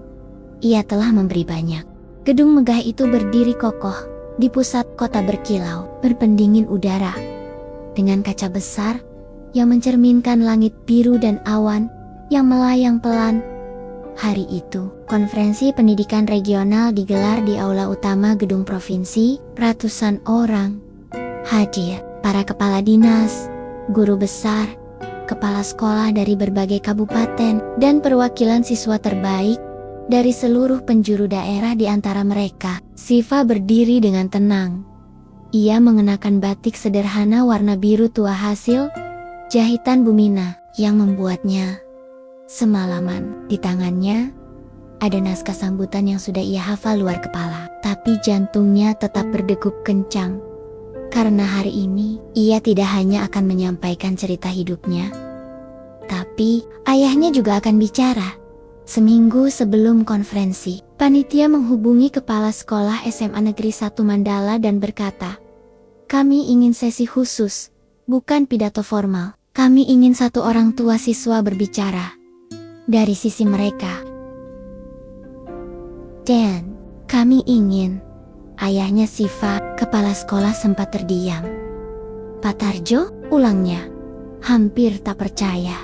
ia telah memberi banyak. Gedung megah itu berdiri kokoh di pusat kota berkilau, berpendingin udara, dengan kaca besar yang mencerminkan langit biru dan awan yang melayang pelan. Hari itu, konferensi pendidikan regional digelar di aula utama gedung provinsi. Ratusan orang hadir, para kepala dinas, guru besar, kepala sekolah dari berbagai kabupaten, dan perwakilan siswa terbaik dari seluruh penjuru daerah. Di antara mereka, Siva berdiri dengan tenang. Ia mengenakan batik sederhana warna biru tua hasil jahitan Bumina yang membuatnya semalaman. Di tangannya ada naskah sambutan yang sudah ia hafal luar kepala, tapi jantungnya tetap berdegup kencang. Karena hari ini, ia tidak hanya akan menyampaikan cerita hidupnya, tapi ayahnya juga akan bicara. Seminggu sebelum konferensi, panitia menghubungi kepala sekolah SMA Negeri 1 Mandala dan berkata, "Kami ingin sesi khusus, bukan pidato formal. Kami ingin satu orang tua siswa berbicara dari sisi mereka. Dan kami ingin..." Ayahnya Siva, kepala sekolah, sempat terdiam. "Pak Tarjo?" ulangnya, hampir tak percaya.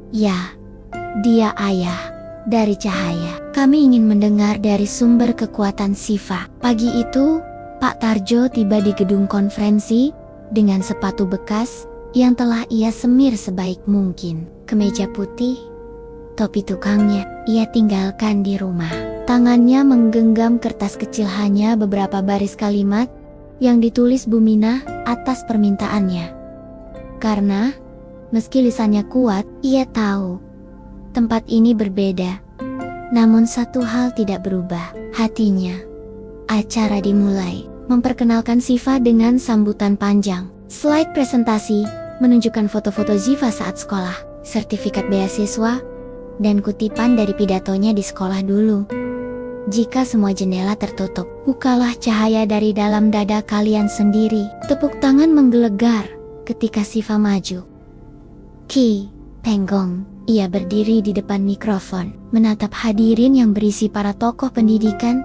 "Ya, dia ayah dari Cahaya. Kami ingin mendengar dari sumber kekuatan Siva." Pagi itu, Pak Tarjo tiba di gedung konferensi dengan sepatu bekas yang telah ia semir sebaik mungkin. Kemeja putih, topi tukangnya, ia tinggalkan di rumah. Tangannya menggenggam kertas kecil, hanya beberapa baris kalimat yang ditulis Bumina atas permintaannya. Karena meski lisannya kuat, ia tahu tempat ini berbeda. Namun satu hal tidak berubah, hatinya. Acara dimulai, memperkenalkan Siva dengan sambutan panjang. Slide presentasi menunjukkan foto-foto Siva saat sekolah, sertifikat beasiswa, dan kutipan dari pidatonya di sekolah dulu. "Jika semua jendela tertutup, bukalah cahaya dari dalam dada kalian sendiri." Tepuk tangan menggelegar ketika Siva maju. "Ki Penggong." Ia berdiri di depan mikrofon, menatap hadirin yang berisi para tokoh pendidikan,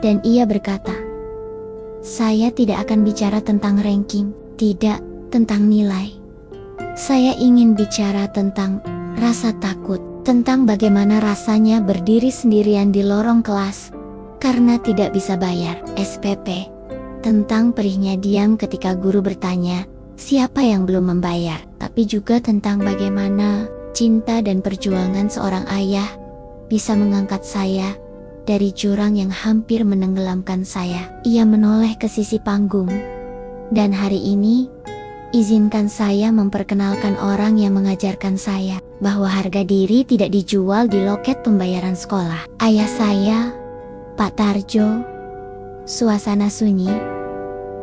dan ia berkata, "Saya tidak akan bicara tentang ranking, tidak tentang nilai. Saya ingin bicara tentang rasa takut, tentang bagaimana rasanya berdiri sendirian di lorong kelas karena tidak bisa bayar SPP, tentang perihnya diam ketika guru bertanya siapa yang belum membayar, tapi juga tentang bagaimana cinta dan perjuangan seorang ayah bisa mengangkat saya dari jurang yang hampir menenggelamkan saya." Ia menoleh ke sisi panggung. "Dan hari ini, izinkan saya memperkenalkan orang yang mengajarkan saya bahwa harga diri tidak dijual di loket pembayaran sekolah. Ayah saya, Pak Tarjo." Suasana sunyi.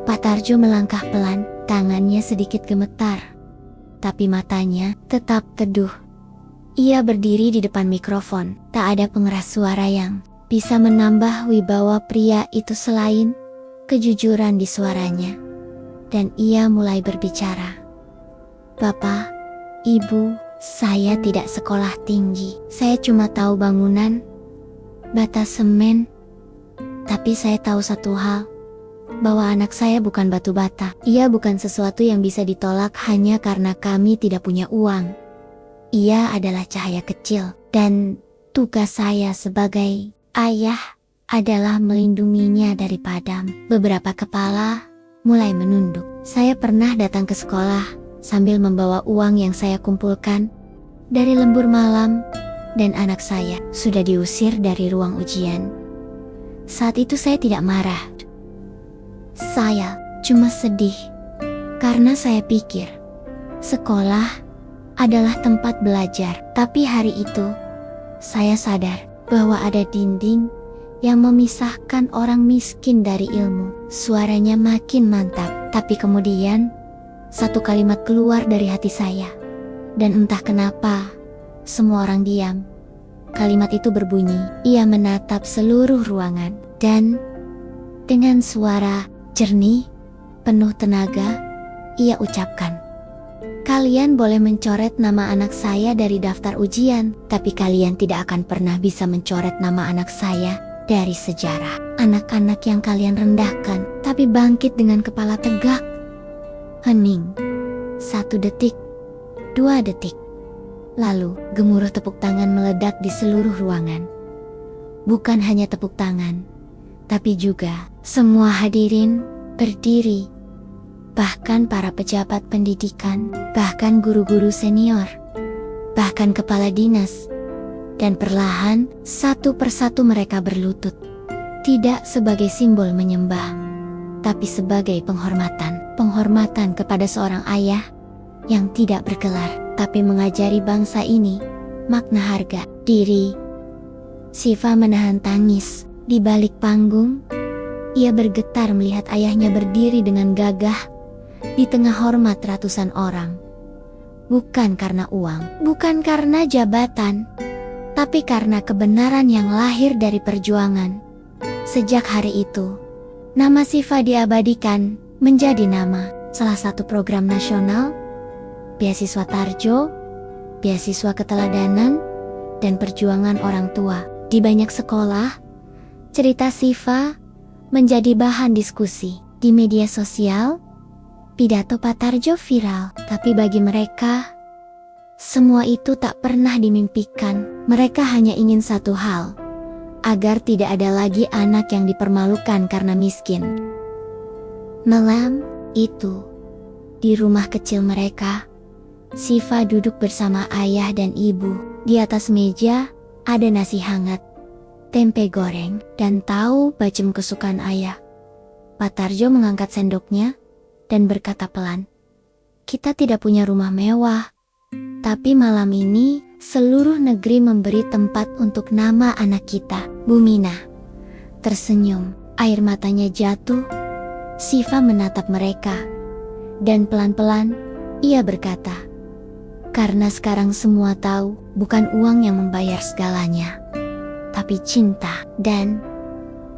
Pak Tarjo melangkah pelan, tangannya sedikit gemetar, tapi matanya tetap teduh. Ia berdiri di depan mikrofon, tak ada pengeras suara yang bisa menambah wibawa pria itu selain kejujuran di suaranya. Dan ia mulai berbicara. "Bapak, Ibu, saya tidak sekolah tinggi. Saya cuma tahu bangunan, bata semen. Tapi saya tahu satu hal, bahwa anak saya bukan batu bata. Ia bukan sesuatu yang bisa ditolak hanya karena kami tidak punya uang. Ia adalah cahaya kecil, dan tugas saya sebagai ayah adalah melindunginya dari padam." Beberapa kepala mulai menunduk. "Saya pernah datang ke sekolah sambil membawa uang yang saya kumpulkan dari lembur malam, dan anak saya sudah diusir dari ruang ujian. Saat itu saya tidak marah. Saya cuma sedih karena saya pikir sekolah adalah tempat belajar. Tapi hari itu saya sadar bahwa ada dinding yang memisahkan orang miskin dari ilmu." Suaranya makin mantap, tapi kemudian satu kalimat keluar dari hati saya, dan entah kenapa semua orang diam. Kalimat itu berbunyi, ia menatap seluruh ruangan, dan dengan suara jernih, penuh tenaga, ia ucapkan, Kalian boleh mencoret nama anak saya dari daftar ujian, tapi kalian tidak akan pernah bisa mencoret nama anak saya dari sejarah. Anak-anak yang kalian rendahkan, tapi bangkit dengan kepala tegak. Hening. 1 detik, 2 detik. Lalu, gemuruh tepuk tangan meledak di seluruh ruangan. Bukan hanya tepuk tangan, tapi juga semua hadirin berdiri. Bahkan para pejabat pendidikan, bahkan guru-guru senior, bahkan kepala dinas. Dan perlahan, satu persatu mereka berlutut. Tidak sebagai simbol menyembah, tapi sebagai penghormatan. Penghormatan kepada seorang ayah yang tidak bergelar, tapi mengajari bangsa ini makna harga diri. Siva menahan tangis. Di balik panggung, ia bergetar melihat ayahnya berdiri dengan gagah di tengah hormat ratusan orang. Bukan karena uang, bukan karena jabatan, tapi karena kebenaran yang lahir dari perjuangan. Sejak hari itu, nama Siva diabadikan menjadi nama salah satu program nasional, beasiswa Tarjo, beasiswa keteladanan, dan perjuangan orang tua. Di banyak sekolah, cerita Siva menjadi bahan diskusi. Di media sosial, pidato Pak Tarjo viral. Tapi bagi mereka, semua itu tak pernah dimimpikan. Mereka hanya ingin satu hal, agar tidak ada lagi anak yang dipermalukan karena miskin. Malam itu, di rumah kecil mereka, Siva duduk bersama ayah dan ibu. Di atas meja, ada nasi hangat, tempe goreng, dan tahu bacem kesukaan ayah. Pak Tarjo mengangkat sendoknya dan berkata pelan, "Kita tidak punya rumah mewah, tapi malam ini seluruh negeri memberi tempat untuk nama anak kita." Bu Mina tersenyum, air matanya jatuh. Siva menatap mereka, dan pelan-pelan ia berkata, "Karena sekarang semua tahu, bukan uang yang membayar segalanya, tapi cinta dan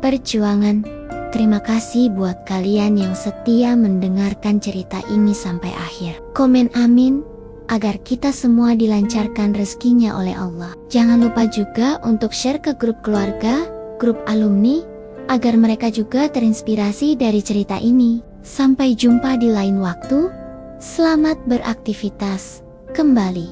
perjuangan." Terima kasih buat kalian yang setia mendengarkan cerita ini sampai akhir. Komen amin, agar kita semua dilancarkan rezekinya oleh Allah. Jangan lupa juga untuk share ke grup keluarga, grup alumni, agar mereka juga terinspirasi dari cerita ini. Sampai jumpa di lain waktu. Selamat beraktivitas kembali.